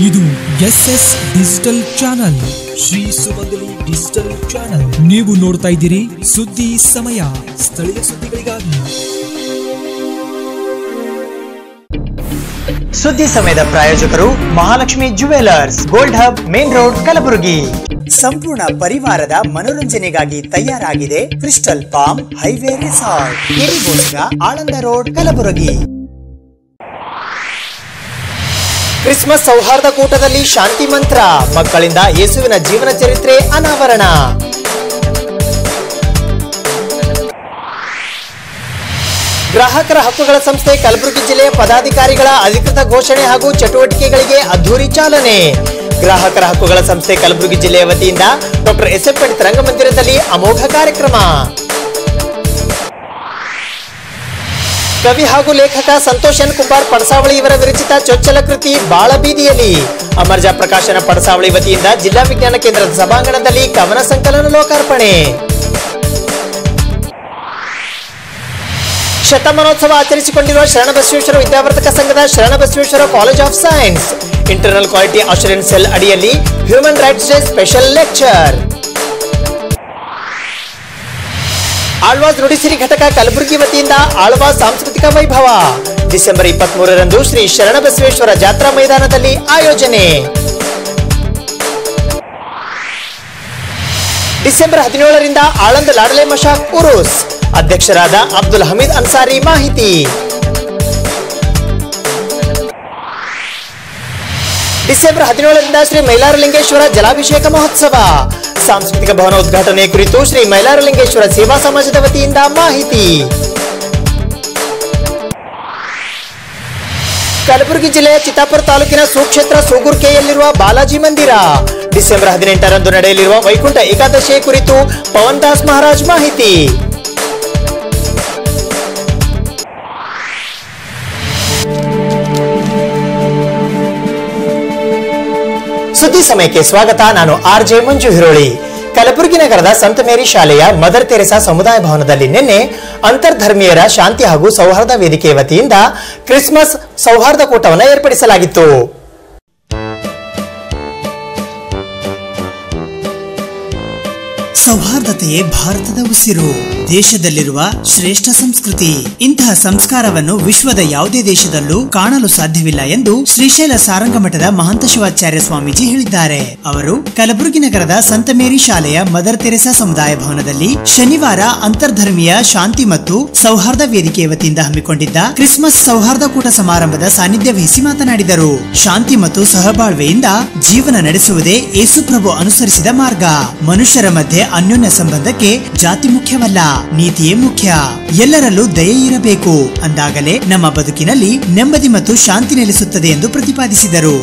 ಇದು SS digital channel, Shri ಸುಮಂಗಲಿ digital channel. ನೀವು ನೋಡ್ತಾ ಇದ್ದೀರಿ ಸುದ್ದಿ ಸಮಯ, ಸ್ಥಳೀಯ ಸುದ್ದಿಗಳಿಗಾಗಿ. ಸುದ್ದಿ ಸಮಯದ ಪ್ರಾಯೋಜಕರು Mahalakshmi jewellers, gold hub, main road, Kalaburagi. ಸಂಪೂರ್ಣ ಪರಿವಾರದ ಮನೋರಂಜನೆಗಾಗಿ ತಯಾರಾಗಿದೆ ಕ್ರಿಸ್ಟಲ್ ಪಾಮ್ ಹೈವೇ ರೆಸಾರ್ಟ್, ಕೆರಿಗೋಸ್ಗ, ಆಳಂದ ರೋಡ್, ಕಲಬುರಗಿ. ಕ್ರಿಸ್ಮಸ್ ಸೌಹಾರ್ದ ಕೂಟದಲ್ಲಿ ಶಾಂತಿ ಮಂತ್ರ, ಮಕ್ಕಳಿಂದ ಯೇಸುವಿನ ಜೀವನ ಚರಿತ್ರೆ ಅನಾವರಣ. ಗ್ರಾಹಕರ ಹಕ್ಕುಗಳ ಸಂಸ್ಥೆ ಕಲಬುರಗಿ ಜಿಲ್ಲೆಯ ಪದಾಧಿಕಾರಿಗಳ ಅಧಿಕೃತ ಘೋಷಣೆ ಹಾಗೂ ಚಟುವಟಿಕೆಗಳಿಗೆ ಅದ್ದೂರಿ ಚಾಲನೆ. ಗ್ರಾಹಕರ ಹಕ್ಕುಗಳ ಸಂಸ್ಥೆ ಕಲಬುರಗಿ ಜಿಲ್ಲೆಯ ವತಿಯಿಂದ ಡಾಕ್ಟರ್ SF ಪಂಡಿತ್ ರಂಗಮಂದಿರದಲ್ಲಿ ಅಮೋಘ ಕಾರ್ಯಕ್ರಮ. ಕವಿ ಹಾಗೂ ಲೇಖಕ ಸಂತೋಷ್ ಎನ್ ಕುಂಬಾರ್ ಪಡಸಾವಳಿ ಇವರ ವಿರಚಿತ ಚೊಚ್ಚಲ ಕೃತಿ ಬಾಳಬೀದಿಯಲ್ಲಿ ಅಮರ್ಜಾ ಪ್ರಕಾಶನ ಪಡಸಾವಳಿ ವತಿಯಿಂದ ಜಿಲ್ಲಾ ವಿಜ್ಞಾನ ಕೇಂದ್ರದ ಸಭಾಂಗಣದಲ್ಲಿ ಕವನ ಸಂಕಲನ ಲೋಕಾರ್ಪಣೆ. ಶತಮಾನೋತ್ಸವ ಆಚರಿಸಿಕೊಂಡಿರುವ ಶರಣಬಸವೇಶ್ವರ ವಿದ್ಯಾವರ್ಧಕ ಸಂಘದ Sharanabasaveshwara college of science internal quality assurance cell ಅಡಿಯಲ್ಲಿ human rights day special lecture. Alva's Nudisiri ಘಟಕ ಕಲಬುರಗಿ ವತಿಯಿಂದ ಆಳ್ವಾಸ್ ಸಾಂಸ್ಕೃತಿಕ ವೈಭವ ಡಿಸೆಂಬರ್ 23ರಂದು ಶ್ರೀ ಶರಣಬಸವೇಶ್ವರ ಜಾತ್ರಾ ಮೈದಾನದಲ್ಲಿ ಆಯೋಜನೆ. ಡಿಸೆಂಬರ್ 17ರಿಂದ ಆಳಂದ ಲಾಡಲೆ ಮಶಾಕ್ ಉರುಸ್, ಅಧ್ಯಕ್ಷರಾದ ಅಬ್ದುಲ್ ಹಮೀದ್ ಅನ್ಸಾರಿ ಮಾಹಿತಿ. ಡಿಸೆಂಬರ್ 17ರಿಂದ ಶ್ರೀ ಮೈಲಾರಲಿಂಗೇಶ್ವರ ಜಲಾಭಿಷೇಕ ಮಹೋತ್ಸವ, ಸಾಂಸ್ಕೃತಿಕ ಭವನ ಉದ್ಘಾಟನೆ ಕುರಿತು ಶ್ರೀ ಮೈಲಾರಲಿಂಗೇಶ್ವರ ಸೇವಾ ಸಮಾಜದ ವತಿಯಿಂದ ಮಾಹಿತಿ. ಕಲಬುರಗಿ ಜಿಲ್ಲೆಯ ಚಿತ್ತಾಪುರ ತಾಲೂಕಿನ ಸುಕ್ಷೇತ್ರ ಸೂಗುರ್ಕೆಯಲ್ಲಿರುವ ಬಾಲಾಜಿ ಮಂದಿರ ಡಿಸೆಂಬರ್ 18ರಂದು ನಡೆಯಲಿರುವ ವೈಕುಂಠ ಏಕಾದಶಿ ಕುರಿತು ಪವನ್ ದಾಸ್ ಮಹಾರಾಜ್ ಮಾಹಿತಿ. ಸುದ್ದಿ ಸಮಯಕ್ಕೆ ಸ್ವಾಗತ. ನಾನು RJ ಮಂಜು ಹಿರೋಳಿ. ಕಲಬುರಗಿ ನಗರದ ಸಂತ ಮೇರಿ ಶಾಲೆಯ ಮದರ್ ತೆರೆಸಾ ಸಮುದಾಯ ಭವನದಲ್ಲಿ ನಿನ್ನೆ ಅಂತರ್ಧರ್ಮೀಯರ ಶಾಂತಿ ಹಾಗೂ ಸೌಹಾರ್ದ ವೇದಿಕೆ ವತಿಯಿಂದ ಕ್ರಿಸ್ಮಸ್ ಸೌಹಾರ್ದ ಕೂಟವನ್ನು ಏರ್ಪಡಿಸಲಾಗಿತ್ತು. ಸೌಹಾರ್ದತೆಯೇ ಭಾರತದ ಉಸಿರು, ದೇಶದಲ್ಲಿರುವ ಶ್ರೇಷ್ಠ ಸಂಸ್ಕೃತಿ. ಇಂತಹ ಸಂಸ್ಕಾರವನ್ನು ವಿಶ್ವದ ಯಾವುದೇ ದೇಶದಲ್ಲೂ ಕಾಣಲು ಸಾಧ್ಯವಿಲ್ಲ ಎಂದು ಶ್ರೀಶೈಲ ಸಾರಂಗ ಮಠದ ಮಹಂತ ಶಿವಾಚಾರ್ಯ ಸ್ವಾಮೀಜಿ ಹೇಳಿದ್ದಾರೆ. ಅವರು ಕಲಬುರಗಿ ನಗರದ ಸಂತ ಮೇರಿ ಶಾಲೆಯ ಮದರ್ ತೆರೆಸಾ ಸಮುದಾಯ ಭವನದಲ್ಲಿ ಶನಿವಾರ ಅಂತರ್ಧರ್ಮೀಯ ಶಾಂತಿ ಮತ್ತು ಸೌಹಾರ್ದ ವೇದಿಕೆ ವತಿಯಿಂದ ಹಮ್ಮಿಕೊಂಡಿದ್ದ ಕ್ರಿಸ್ಮಸ್ ಸೌಹಾರ್ದ ಕೂಟ ಸಮಾರಂಭದ ಸಾನ್ನಿಧ್ಯ ವಹಿಸಿ ಮಾತನಾಡಿದರು. ಶಾಂತಿ ಮತ್ತು ಸಹಬಾಳ್ವೆಯಿಂದ ಜೀವನ ನಡೆಸುವುದೇ ಯೇಸು ಪ್ರಭು ಅನುಸರಿಸಿದ ಮಾರ್ಗ. ಮನುಷ್ಯರ ಮಧ್ಯೆ ಅನ್ಯೋನ್ಯ ಸಂಬಂಧಕ್ಕೆ ಜಾತಿ ಮುಖ್ಯವಲ್ಲ, ನೀತಿಯೇ ಮುಖ್ಯ. ಎಲ್ಲರಲ್ಲೂ ದಯೆ ಇರಬೇಕು, ಅಂದಾಗಲೇ ನಮ್ಮ ಬದುಕಿನಲ್ಲಿ ನೆಮ್ಮದಿ ಮತ್ತು ಶಾಂತಿ ನೆಲೆಸುತ್ತದೆ ಎಂದು ಪ್ರತಿಪಾದಿಸಿದರು.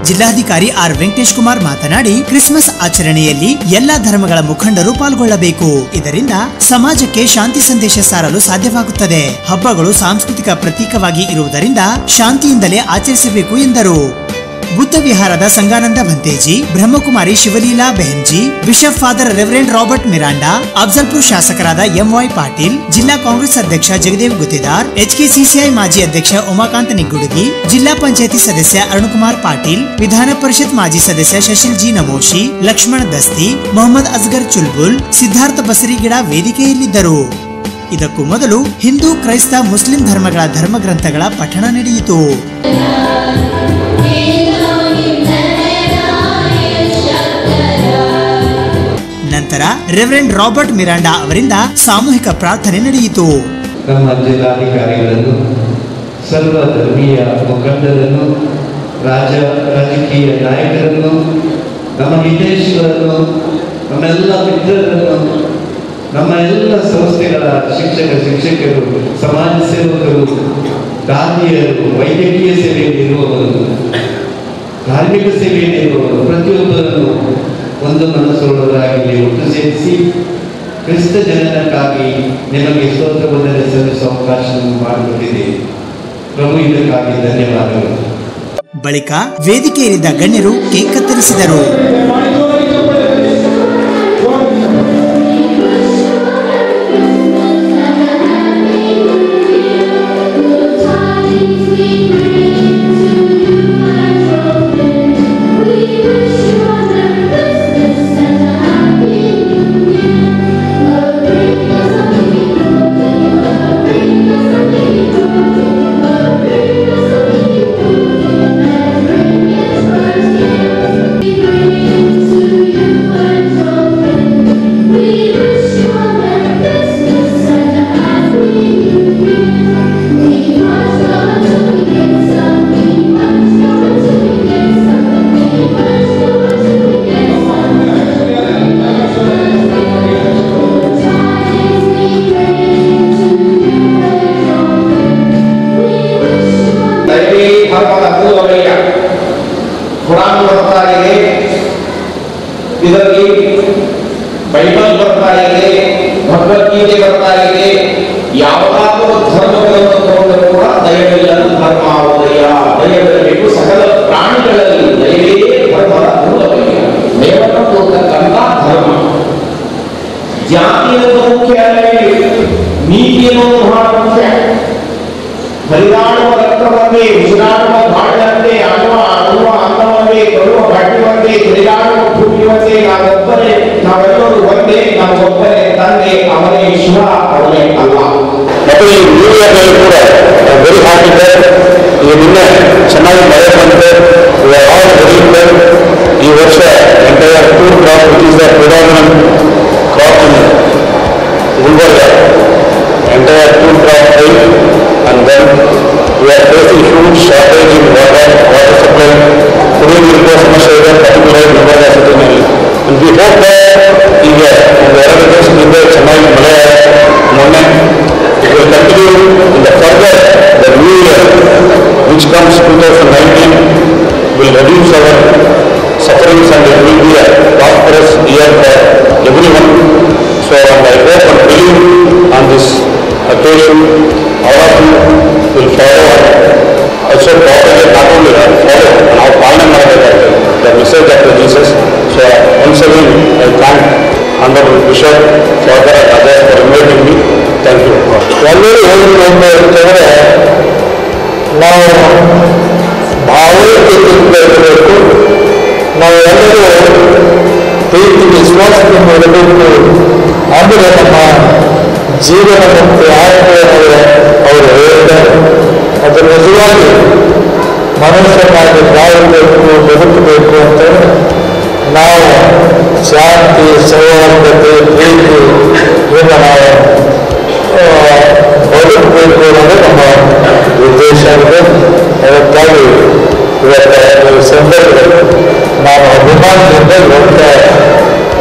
ಜಿಲ್ಲಾಧಿಕಾರಿ R ವೆಂಕಟೇಶ್ ಕುಮಾರ್ ಮಾತನಾಡಿ, ಕ್ರಿಸ್ಮಸ್ ಆಚರಣೆಯಲ್ಲಿ ಎಲ್ಲಾ ಧರ್ಮಗಳ ಮುಖಂಡರು ಪಾಲ್ಗೊಳ್ಳಬೇಕು. ಇದರಿಂದ ಸಮಾಜಕ್ಕೆ ಶಾಂತಿ ಸಂದೇಶ ಸಾರಲು ಸಾಧ್ಯವಾಗುತ್ತದೆ. ಹಬ್ಬಗಳು ಸಾಂಸ್ಕೃತಿಕ ಪ್ರತೀಕವಾಗಿ ಇರುವುದರಿಂದ ಶಾಂತಿಯಿಂದಲೇ ಆಚರಿಸಬೇಕು ಎಂದರು. ಬುದ್ಧ ವಿಹಾರದ Sanghananda Bhanteji, Brahmakumari Shivaleela Behanji, bishop father reverend Robert Miranda, Afzalpur ಶಾಸಕರಾದ MY ಪಾಟೀಲ್, ಜಿಲ್ಲಾ ಕಾಂಗ್ರೆಸ್ ಅಧ್ಯಕ್ಷ ಜಗದೇವ್ ಗುತ್ತೇದಾರ್, HKCCI ಮಾಜಿ ಅಧ್ಯಕ್ಷ ಉಮಾಕಾಂತ್ ನಿಗ್ಗುಡುಗಿ, ಜಿಲ್ಲಾ ಪಂಚಾಯತಿ ಸದಸ್ಯ ಅರುಣಕುಮಾರ್ ಪಾಟೀಲ್, ವಿಧಾನ ಪರಿಷತ್ ಮಾಜಿ ಸದಸ್ಯ ಶಶಿಲ್ ಜಿ ನಮೋಶಿ, ಲಕ್ಷ್ಮಣ ದಸ್ತಿ, ಮೊಹಮ್ಮದ್ ಅಸ್ಗರ್ ಚುಲ್ಬುಲ್, ಸಿದ್ಧಾರ್ಥ ಬಸರಿಗಿಡ ವೇದಿಕೆಯಲ್ಲಿದ್ದರು. ಇದಕ್ಕೂ ಮೊದಲು ಹಿಂದೂ, ಕ್ರೈಸ್ತ, ಮುಸ್ಲಿಂ ಧರ್ಮಗಳ ಧರ್ಮಗ್ರಂಥಗಳ ಪಠಣ ನಡೆಯಿತು. ನಂತರ ರೆವರೆಂಡ್ ರಾಬರ್ಟ್ ಮಿರಾಂಡಾ ಅವರಿಂದ ಸಾಮೂಹಿಕ ಪ್ರಾರ್ಥನೆ ನಡೆಯಿತು. ನಮ್ಮ ಜಿಲ್ಲಾಧಿಕಾರಿಗಳನ್ನು, ಸರ್ವ ಧರ್ಮೀಯ ಮುಖಂಡರನ್ನು, ರಾಜಕೀಯ ನಾಯಕರನ್ನು, ನಮ್ಮ ಹಿತೇಶ್ವರನ್ನು, ನಮ್ಮೆಲ್ಲ ಮಿತ್ರರನ್ನು, ನಮ್ಮ ಎಲ್ಲ ಸಂಸ್ಥೆಗಳ ಶಿಕ್ಷಕರು, ಸಮಾಜ ಸೇವಕರು, ದಾದಿಯರು, ವೈದ್ಯಕೀಯ ಸೇವೆಯಲ್ಲಿರುವವರು, ಧಾರ್ಮಿಕ ಸೇವೆಯಲ್ಲಿರುವವರು ಪ್ರತಿಯೊಬ್ಬರನ್ನು ಒಂದು ಮನಸ್ಸುಳ್ಳವರಾಗಿ ಒಟ್ಟು ಸೇರಿಸಿ ಕ್ರಿಸ್ತ ಜನನಕ್ಕಾಗಿ ನಿಮಗೆ ಸ್ತೋತ್ರವನ್ನು ಸಲ್ಲಿಸುವ ಅವಕಾಶವನ್ನು ಮಾಡಿಕೊಟ್ಟಿದೆ. ಪ್ರಭು ಇದಕ್ಕಾಗಿ ಧನ್ಯವಾದಗಳು. ಬಳಿಕ ವೇದಿಕೆಯಲ್ಲಿದ್ದ ಗಣ್ಯರು ಕೇಕ್ ಕತ್ತರಿಸಿದರು. ಇದರಲ್ಲಿ ಬೈಬಲ್ ಬರ್ತಾ ಇದೆ, ಭಗವದ್ಗೀತೆ ಬರ್ತಾ ಇದೆ. ಯಾವುದಾದ್ರೂ ಧರ್ಮಗಳನ್ನು ತಗೊಂಡರೂ ಕೂಡ ದಯವಿಲ್ಲದ ಧರ್ಮ ಉದಯ, ದಯವಿರಬೇಕು ಸಕಲ ಪ್ರಾಣಿಗಳಲ್ಲಿ, ದಯವೇ ಧರ್ಮದ ಮೂಲವಯ್ಯ, ದೇವರನ್ನು ತೋರ್ತಕ್ಕಂಥ ಧರ್ಮ. ಜಾತಿ ಅನ್ನೋದು ಮುಖ್ಯ ಅಲ್ಲವೇ, ನೀತಿ ಅನ್ನೋದು ಬಹಳ ಮುಖ್ಯ. ಹರಿದಾಡುವ ರಕ್ತವಂತೆ, ಉಸಿರಾಡುವ ಗಾಳಿಯಂತೆ, ಅನ್ನುವ ಅನ್ನವಂತೆ, ಕೊಡುವ ಬಟ್ಟೆವಂತೆ, ತಿರುಗಾಡುವ ಭೂಮಿಯಂತೆ ನಾವೆಲ್ಲರೂ ಒಂದೇ, ನಮಗೊಬ್ಬನೇ ತಂದೆ, ಅವನೇ ಶಿವ, ಅವನೇ ಅಲ್ಲ. ಮತ್ತು ಈ ಮೀಡಿಯಾದಲ್ಲಿ ಕೂಡ ವೆರಿ ಹ್ಯಾಪಿ ಈಗ ನಿನ್ನೆ ಚೆನ್ನಾಗಿ ಮಳೆ ಬಂದಿದೆ. ಈ ವರ್ಷ entire tour crop which is the predominant crop in Gulbarga, entire tour crop file, and then we are facing huge shortage in water supply. ಕುಡಿಯುವ ನೀರಿನ ಸಮಸ್ಯೆ ಇದೆ, ಪರ್ಟಿಕ್ಯುಲರ್ ಗುಲ್ಬರ್ಗ ಸಿಟಿನಲ್ಲಿ. And we hope that ಈಗ ಒಂದು 2 ದಿವಸದಿಂದ ಚೆನ್ನಾಗಿ ಮಳೆ ಮೊನ್ನೆ it will continue in the further the new year which comes 2019 will reduce our sufferings and it will be a prosperous year for everyone. So and I hope and believe on this occasion all of you will follow and also properly not only follow now ಪಾಲನೆ ಮಾಡಬೇಕಾಗ್ತದೆ the message of Jesus. So once again I thank Honorable Bishop, Father and others for inviting me. Thank you. ಎಲ್ಲರೂ ಹೇಳಿದ್ರೆ ಅಂತಂದರೆ ನಾವು ಭಾವೈಕ್ಯತೆಯಿಂದ ಇರಬೇಕು. ನಾವು ಎಲ್ಲರೂ ಪ್ರೀತಿ ವಿಶ್ವಾಸದಿಂದ ಇರಬೇಕು. ಆದರೆ ನಮ್ಮ ಜೀವನ ಮತ್ತು ಆತ್ಮೀಯತೆ ಅವರು ಹೇಳಿದ್ದಾರೆ. ಅದು ನಿಜವಾಗಿ ಮನುಷ್ಯನಾಗಿ ಬಾಳಬೇಕು, ಬದುಕಬೇಕು ಅಂತಂದರೆ ನಾವು ಶಾಂತಿ, ಸೌಹಾರ್ದತೆ, ಪ್ರೀತಿ ಇವೆಲ್ಲ ನಾವು ಬದುಕಬೇಕು ಅನ್ನೋದು ನಮ್ಮ ಉದ್ದೇಶ ಇದೆ. ಅದಕ್ಕಾಗಿ ಇವತ್ತು ಈ ಸಂದರ್ಭದಲ್ಲಿ ನಾನು ಅಭಿಮಾನದಿಂದ ಇವತ್ತು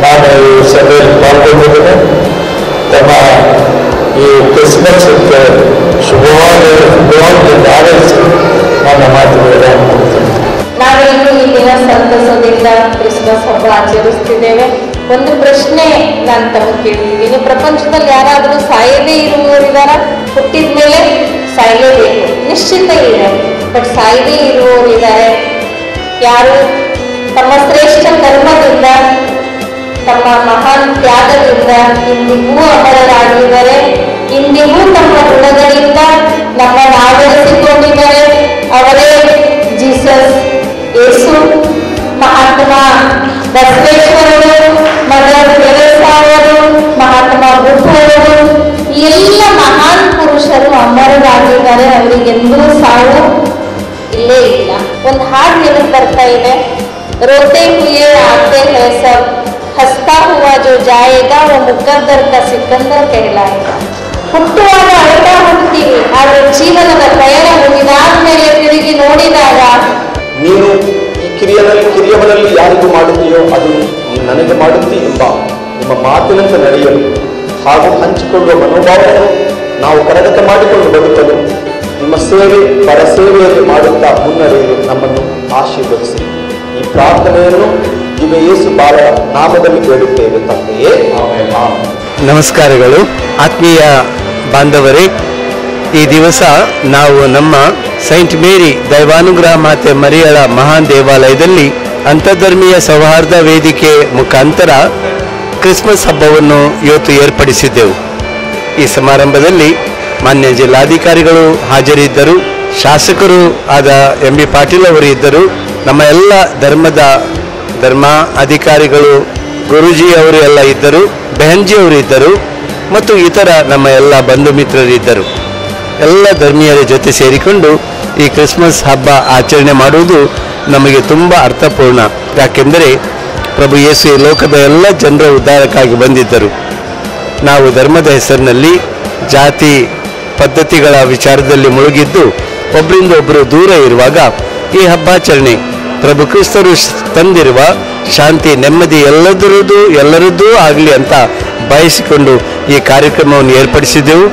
ನಾನು ಈ ಸಭೆಯಲ್ಲಿ ಪಾಲ್ಗೊಂಡಿದ್ದೇನೆ. ತಮ್ಮ ಈ ಕ್ರಿಸ್ಮಸ್ ಶುಭವಾಗಿ ಆರೈಸಿ ನನ್ನ ಮಾತುಗಳನ್ನು ಮಾಡ್ತೇನೆ. ನಾವೆಲ್ಲರೂ ಈ ದಿನ ಸಂತಸದಿಂದ ಕ್ರಿಸ್ಮಸ್ ಹಬ್ಬ ಆಚರಿಸ್ತಿದ್ದೇವೆ. ಒಂದು ಪ್ರಶ್ನೆ ನಾನು ತಮಗೆ ಕೇಳ್ತಿದ್ದೀನಿ, ಪ್ರಪಂಚದಲ್ಲಿ ಯಾರಾದರೂ ಸಾಯದೇ ಇರುವವರಿದಾರ? ಹುಟ್ಟಿದ ಮೇಲೆ ಸಾಯಲೇಬೇಕು ನಿಶ್ಚಿತ ಇದೆ, ಬಟ್ ಸಾಯದೇ ಇರುವವರಿದ್ದಾರೆ. ಯಾರು ತಮ್ಮ ಶ್ರೇಷ್ಠ ಕರ್ಮದಿಂದ, ತಮ್ಮ ಮಹಾನ್ ತ್ಯಾಗದಿಂದ ಇಂದಿಗೂ ಅಮರರಾಗಿದ್ದಾರೆ. ಇಂದಿಗೂ ತಮ್ಮ ಗುಣಗಳಿಂದ ನಮ್ಮನ್ನು ಆವರಿಸಿಕೊಂಡಿದ್ದಾರೆ. ಅವರೇ ಜೀಸಸ್, ಯೇಸು, ಮಹಾತ್ಮ ಬಸವೇಶ್ವರರು, ಮದರ್ ತೆರೇಸಾ ಅವರು, ಮಹಾತ್ಮ ಬುದ್ಧರು, ಎಲ್ಲ ಮಹಾನ್ ಪುರುಷರು ಅಮರರಾಗಿದ್ದಾರೆ. ಅವರಿಗೆಂದೂ ಸಾವು ಇಲ್ಲೇ ಇಲ್ಲ. ಒಂದು ಹಾಡು ನೆನಪು ಬರ್ತಾ ಇದೆ, ರೋತೆ ಹುಯೇ ಆತೆ ಹೈ ಸಬ್, ಹಸ್ತಾ ಹುವಾ ಜೋ ಜಾಯೇಗಾ वो मुकद्दर का सिकंदर कहलाएगा. ಹುಟ್ಟುವಾಗ ಅಳ್ತಾ ಹೋಗ್ತೀವಿ, ಆದರೆ ಜೀವನದ ಪ್ರಯಾಣ ಮುಗಿದಾದ್ಮೇಲೆ ತಿರುಗಿ ನೋಡಿದಾಗ ನೀನು ಈ ಕಿರಿಯವನಲ್ಲಿ ಯಾರಿಗೂ ಮಾಡುತ್ತೀಯೋ ಅದು ನನಗೆ ಮಾಡುತ್ತಿ ಎಂಬ ನಿಮ್ಮ ಮಾತಿನಂತೆ ನಡೆಯಲು ಹಾಗೂ ಹಂಚಿಕೊಳ್ಳುವ ಮನೋಭಾವವನ್ನು ನಾವು ಕರಗತ ಮಾಡಿಕೊಂಡು ಬದುಕಲು ನಿಮ್ಮ ಸೇವೆ ಪರಸೇವೆಯಲ್ಲಿ ಮಾಡುತ್ತಾ ಮುನ್ನಡೆಯಲು ನಮ್ಮನ್ನು ಆಶೀರ್ವದಿಸಿ. ಈ ಪ್ರಾರ್ಥನೆಯನ್ನು ದಿವ್ಯ ಯೇಸು ಬಾಳ ನಾಮದಲ್ಲಿ ಬೇಡುತ್ತೇವೆ ತಂದೆಯೇ. ನಮಸ್ಕಾರಗಳು ಆತ್ಮೀಯ ಬಾಂಧವರೇ, ಈ ದಿವಸ ನಾವು ನಮ್ಮ ಸೈಂಟ್ ಮೇರಿ ದೈವಾನುಗ್ರಹ ಮಾತೆ ಮರಿಯಳ ಮಹಾನ್ ದೇವಾಲಯದಲ್ಲಿ ಅಂತರ್ಧರ್ಮೀಯ ಸೌಹಾರ್ದ ವೇದಿಕೆ ಮುಖಾಂತರ ಕ್ರಿಸ್ಮಸ್ ಹಬ್ಬವನ್ನು ಇವತ್ತು ಏರ್ಪಡಿಸಿದ್ದೆವು. ಈ ಸಮಾರಂಭದಲ್ಲಿ ಮಾನ್ಯ ಜಿಲ್ಲಾಧಿಕಾರಿಗಳು ಹಾಜರಿದ್ದರು, ಶಾಸಕರು ಆದ ಎಂ ಬಿ ಪಾಟೀಲ್ ಅವರು ಇದ್ದರು, ನಮ್ಮ ಎಲ್ಲ ಧರ್ಮ ಅಧಿಕಾರಿಗಳು, ಗುರೂಜಿ ಅವರು ಎಲ್ಲ ಇದ್ದರು, ಬೆಹನ್ಜಿ ಅವರು ಇದ್ದರು ಮತ್ತು ಇತರ ನಮ್ಮ ಎಲ್ಲ ಬಂಧು ಮಿತ್ರರಿದ್ದರು. ಎಲ್ಲ ಧರ್ಮೀಯರ ಜೊತೆ ಸೇರಿಕೊಂಡು ಈ ಕ್ರಿಸ್ಮಸ್ ಹಬ್ಬ ಆಚರಣೆ ಮಾಡುವುದು ನಮಗೆ ತುಂಬ ಅರ್ಥಪೂರ್ಣ. ಯಾಕೆಂದರೆ ಪ್ರಭು ಯೇಸು ಈ ಲೋಕದ ಎಲ್ಲ ಜನರ ಉದ್ಧಾರಕ್ಕಾಗಿ ಬಂದಿದ್ದರು. ನಾವು ಧರ್ಮದ ಹೆಸರಿನಲ್ಲಿ ಜಾತಿ ಪದ್ಧತಿಗಳ ವಿಚಾರದಲ್ಲಿ ಮುಳುಗಿದ್ದು ಒಬ್ಬರಿಂದ ಒಬ್ಬರು ದೂರ ಇರುವಾಗ ಈ ಹಬ್ಬಾಚರಣೆ ಪ್ರಭು ಕ್ರಿಸ್ತರು ತಂದಿರುವ ಶಾಂತಿ ನೆಮ್ಮದಿ ಎಲ್ಲರದ್ದೂ ಆಗಲಿ ಅಂತ ಬಯಸಿಕೊಂಡು ಈ ಕಾರ್ಯಕ್ರಮವನ್ನು ಏರ್ಪಡಿಸಿದ್ದೆವು.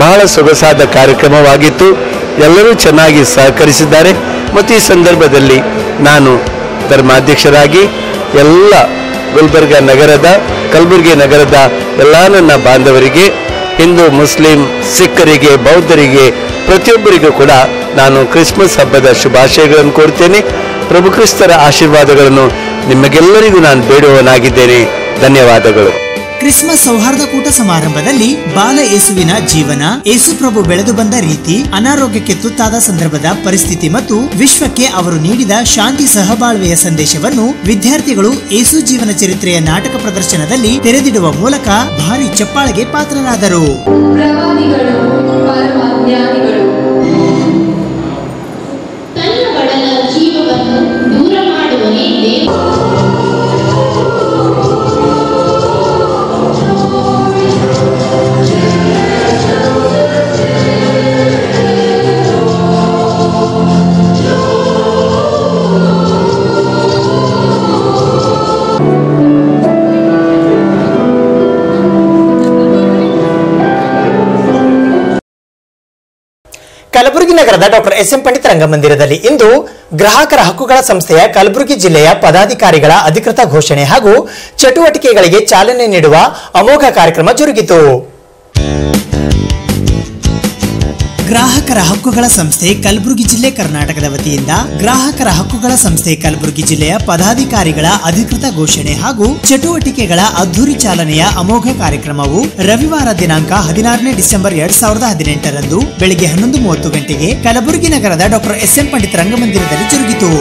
ಬಹಳ ಸೊಗಸಾದ ಕಾರ್ಯಕ್ರಮವಾಗಿತ್ತು. ಎಲ್ಲರೂ ಚೆನ್ನಾಗಿ ಸಹಕರಿಸಿದ್ದಾರೆ ಮತ್ತು ಈ ಸಂದರ್ಭದಲ್ಲಿ ನಾನು ಧರ್ಮಾಧ್ಯಕ್ಷರಾಗಿ ಎಲ್ಲ ಗುಲ್ಬರ್ಗ ನಗರದ, ಕಲಬುರಗಿ ನಗರದ ಎಲ್ಲ ನನ್ನ ಬಾಂಧವರಿಗೆ, ಹಿಂದೂ, ಮುಸ್ಲಿಂ, ಸಿಖ್ಖರಿಗೆ, ಬೌದ್ಧರಿಗೆ, ಪ್ರತಿಯೊಬ್ಬರಿಗೂ ಕೂಡ ನಾನು ಕ್ರಿಸ್ಮಸ್ ಹಬ್ಬದ ಶುಭಾಶಯಗಳನ್ನು ಕೊಡ್ತೇನೆ. ಪ್ರಭು ಕ್ರಿಸ್ತರ ಆಶೀರ್ವಾದಗಳನ್ನು ನಿಮಗೆಲ್ಲರಿಗೂ ನಾನು ಬೇಡುವವನಾಗಿದ್ದೇನೆ. ಧನ್ಯವಾದಗಳು. ಕ್ರಿಸ್ಮಸ್ ಸೌಹಾರ್ದ ಕೂಟ ಸಮಾರಂಭದಲ್ಲಿ ಬಾಲ ಯೇಸುವಿನ ಜೀವನ, ಯೇಸು ಪ್ರಭು ಬೆಳೆದು ಬಂದ ರೀತಿ, ಅನಾರೋಗ್ಯಕ್ಕೆ ತುತ್ತಾದ ಸಂದರ್ಭದ ಪರಿಸ್ಥಿತಿ ಮತ್ತು ವಿಶ್ವಕ್ಕೆ ಅವರು ನೀಡಿದ ಶಾಂತಿ ಸಹಬಾಳ್ವೆಯ ಸಂದೇಶವನ್ನು ವಿದ್ಯಾರ್ಥಿಗಳು ಯೇಸು ಜೀವನ ಚರಿತ್ರೆಯ ನಾಟಕ ಪ್ರದರ್ಶನದಲ್ಲಿ ತೆರೆದಿಡುವ ಮೂಲಕ ಭಾರಿ ಚಪ್ಪಾಳೆಗೆ ಪಾತ್ರರಾದರು. ಪ್ರವಾದಿಗಳು, ಪರಮಜ್ಞಾನಿಗಳು ತನ್ನ ಬಡಲ ಜೀವವನ್ನು ದೂರ ಮಾಡುವನೇ ಕಲಬುರಗಿ ನಗರದ ಡಾಕ್ಟರ್ ಎಸ್.ಎಂ. ಪಂಡಿತ್ ರಂಗಮಂದಿರದಲ್ಲಿ ಇಂದು ಗ್ರಾಹಕರ ಹಕ್ಕುಗಳ ಸಂಸ್ಥೆಯ ಕಲಬುರಗಿ ಜಿಲ್ಲೆಯ ಪದಾಧಿಕಾರಿಗಳ ಅಧಿಕೃತ ಘೋಷಣೆ ಹಾಗೂ ಚಟುವಟಿಕೆಗಳಿಗೆ ಚಾಲನೆ ನೀಡುವ ಅಮೋಘ ಕಾರ್ಯಕ್ರಮ ಜರುಗಿತು. ಗ್ರಾಹಕರ ಹಕ್ಕುಗಳ ಸಂಸ್ಥೆ ಕಲಬುರಗಿ ಜಿಲ್ಲೆ ಕರ್ನಾಟಕದ ವತಿಯಿಂದ ಗ್ರಾಹಕರ ಹಕ್ಕುಗಳ ಸಂಸ್ಥೆ ಕಲಬುರಗಿ ಜಿಲ್ಲೆಯ ಪದಾಧಿಕಾರಿಗಳ ಅಧಿಕೃತ ಘೋಷಣೆ ಹಾಗೂ ಚಟುವಟಿಕೆಗಳ ಅದ್ದೂರಿ ಚಾಲನೆಯ ಅಮೋಘ ಕಾರ್ಯಕ್ರಮವು ರವಿವಾರ ದಿನಾಂಕ 16ನೇ ಡಿಸೆಂಬರ್ 2018 ಬೆಳಿಗ್ಗೆ 11:30 ಗಂಟೆಗೆ ಕಲಬುರಗಿ ನಗರದ ಡಾಕ್ಟರ್ ಎಸ್.ಎಂ. ಪಂಡಿತ್ ರಂಗಮಂದಿರದಲ್ಲಿ ಜರುಗಿತು.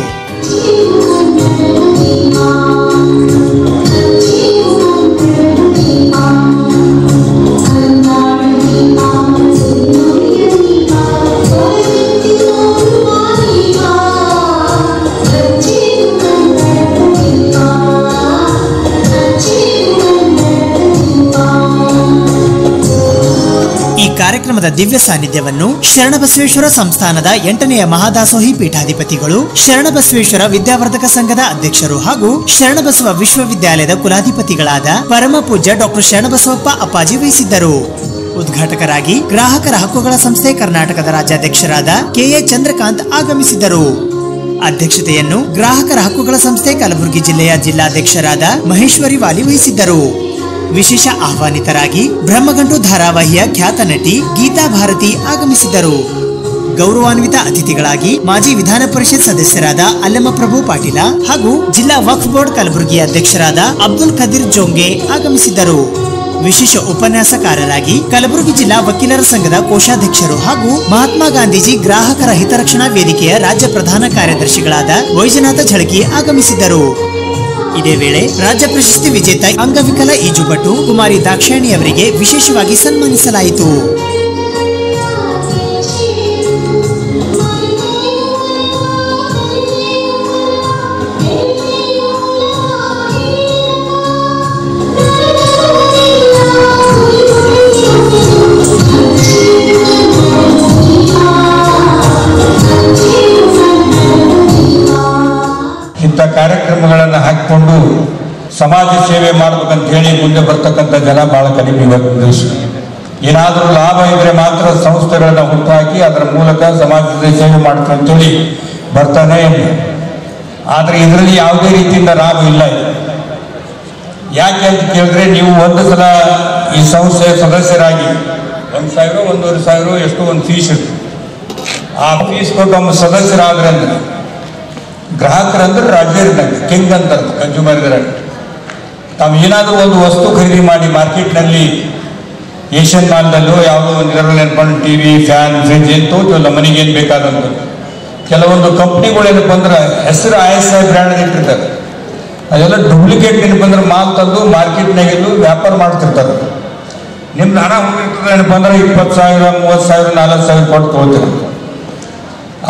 ಕಾರ್ಯಕ್ರಮದ ದಿವ್ಯ ಸಾನ್ನಿಧ್ಯವನ್ನು ಶರಣಬಸವೇಶ್ವರ ಸಂಸ್ಥಾನದ 8ನೇ ಮಹಾದಾಸೋಹಿ ಪೀಠಾಧಿಪತಿಗಳು, ಶರಣಬಸವೇಶ್ವರ ವಿದ್ಯಾವರ್ಧಕ ಸಂಘದ ಅಧ್ಯಕ್ಷರು ಹಾಗೂ ಶರಣಬಸವ ವಿಶ್ವವಿದ್ಯಾಲಯದ ಕುಲಾಧಿಪತಿಗಳಾದ ಪರಮ ಪೂಜ್ಯ ಡಾಕ್ಟರ್ ಶರಣಬಸವಪ್ಪ ಅಪ್ಪಾಜಿ ವಹಿಸಿದ್ದರು. ಉದ್ಘಾಟಕರಾಗಿ ಗ್ರಾಹಕರ ಹಕ್ಕುಗಳ ಸಂಸ್ಥೆ ಕರ್ನಾಟಕದ ರಾಜ್ಯಾಧ್ಯಕ್ಷರಾದ ಕೆ.ಎ. ಚಂದ್ರಕಾಂತ್ ಆಗಮಿಸಿದ್ದರು. ಅಧ್ಯಕ್ಷತೆಯನ್ನು ಗ್ರಾಹಕರ ಹಕ್ಕುಗಳ ಸಂಸ್ಥೆ ಕಲಬುರಗಿ ಜಿಲ್ಲೆಯ ಜಿಲ್ಲಾಧ್ಯಕ್ಷರಾದ ಮಹೇಶ್ವರಿ ವಾಲಿ ವಹಿಸಿದ್ದರು. ವಿಶೇಷ ಆಹ್ವಾನಿತರಾಗಿ ಬ್ರಹ್ಮಗಂಟು ಧಾರಾವಾಹಿಯ ಖ್ಯಾತ ನಟಿ ಗೀತಾ ಭಾರತಿ ಆಗಮಿಸಿದ್ದರು. ಗೌರವಾನ್ವಿತ ಅತಿಥಿಗಳಾಗಿ ಮಾಜಿ ವಿಧಾನ ಪರಿಷತ್ ಸದಸ್ಯರಾದ ಅಲ್ಲಮಪ್ರಭು ಪಾಟೀಲ ಹಾಗೂ ಜಿಲ್ಲಾ ವಕ್ಫ್ ಬೋರ್ಡ್ ಕಲಬುರಗಿ ಅಧ್ಯಕ್ಷರಾದ ಅಬ್ದುಲ್ ಖದೀರ್ ಜೋಂಗೆ ಆಗಮಿಸಿದ್ದರು. ವಿಶೇಷ ಉಪನ್ಯಾಸಕಾರರಾಗಿ ಕಲಬುರಗಿ ಜಿಲ್ಲಾ ವಕೀಲರ ಸಂಘದ ಕೋಶಾಧ್ಯಕ್ಷರು ಹಾಗೂ ಮಹಾತ್ಮ ಗಾಂಧೀಜಿ ಗ್ರಾಹಕರ ಹಿತರಕ್ಷಣಾ ವೇದಿಕೆಯ ರಾಜ್ಯ ಪ್ರಧಾನ ಕಾರ್ಯದರ್ಶಿಗಳಾದ ವೈಜನಾಥ ಝಳಕಿ ಆಗಮಿಸಿದ್ದರು. ಇದೇ ವೇಳೆ ರಾಜ್ಯ ಪ್ರಶಸ್ತಿ ವಿಜೇತ ಅಂಗವಿಕಲ ಈಜುಪಟು ಕುಮಾರಿ ದಾಕ್ಷಾಯಣಿ ಅವರಿಗೆ ವಿಶೇಷವಾಗಿ ಸನ್ಮಾನಿಸಲಾಯಿತು. ಇಂಥ ಕಾರ್ಯಕ್ರಮಗಳನ್ನು ಹಾಕಿಕೊಂಡು ಸಮಾಜ ಸೇವೆ ಮಾಡ್ಬೇಕಂತ ಹೇಳಿ ಮುಂದೆ ಬರ್ತಕ್ಕಂಥ ಜನ ಬಹಳ ಕಡಿಮೆ ಇವತ್ತು ದೇಶ. ಏನಾದರೂ ಲಾಭ ಇದ್ರೆ ಮಾತ್ರ ಸಂಸ್ಥೆಗಳನ್ನ ಹುಟ್ಟುಹಾಕಿ ಅದರ ಮೂಲಕ ಸಮಾಜದ ಸೇವೆ ಮಾಡ್ತಾರೆ ಅಂತೇಳಿ ಬರ್ತಾನೆ ಇಲ್ಲ. ಆದರೆ ಇದರಲ್ಲಿ ಯಾವುದೇ ರೀತಿಯಿಂದ ಲಾಭ ಇಲ್ಲ. ಯಾಕೆ ಅಂತ ಕೇಳಿದ್ರೆ, ನೀವು ಒಂದು ಸಲ ಈ ಸಂಸ್ಥೆಯ ಸದಸ್ಯರಾಗಿ 1,000 1,500 ಎಷ್ಟೋ ಒಂದು ಫೀಸ್ ಇರುತ್ತೆ. ಆ ಫೀಸ್ ಕೊಟ್ಟು ಒಬ್ಬ ಸದಸ್ಯರಾದ್ರೆ ಅಂದ್ರೆ ಗ್ರಾಹಕರಂದ್ರೆ ರಾಜ್ಯದಾಗ ಕಿಂಗ್ ಅಂತ ಕನ್ಸ್ಯೂಮರ್ ಇದ್ರಾಗ ತಾವು ಏನಾದರೂ ಒಂದು ವಸ್ತು ಖರೀದಿ ಮಾಡಿ ಮಾರ್ಕೆಟ್ನಲ್ಲಿ ಏಷ್ಯನ್ ಮಾಲ್ನಲ್ಲೂ ಯಾವುದೋ ಒಂದು ಇದರಲ್ಲಿ ನೆನ್ಕೊಂಡು ಟಿವಿ, ಫ್ಯಾನ್, ಫ್ರಿಜ್ ಏನು ತೋತಿವಲ್ಲ ಮನೆಗೇನು ಬೇಕಾದಂಥ ಕೆಲವೊಂದು ಕಂಪ್ನಿಗಳು ಏನಪ್ಪ ಅಂದ್ರೆ ಹೆಸರು ISI ಬ್ರ್ಯಾಂಡ್ ಇಟ್ಟಿರ್ತಾರೆ. ಅದೆಲ್ಲ ಡೂಪ್ಲಿಕೇಟ್ ಏನಪ್ಪ ಅಂದ್ರೆ ಮಾಲ್ ತಂದು ಮಾರ್ಕೆಟ್ನಾಗೆಲ್ಲೂ ವ್ಯಾಪಾರ ಮಾಡ್ತಿರ್ತಾರೆ. ನಿಮ್ದು ಹಣ ಹೋಗಿರ್ತದೆ ಏನಪ್ಪ ಅಂದ್ರೆ 20,000 30,000 40,000 ಕೊಟ್ಟು ತೊಗೊಳ್ತೀರ.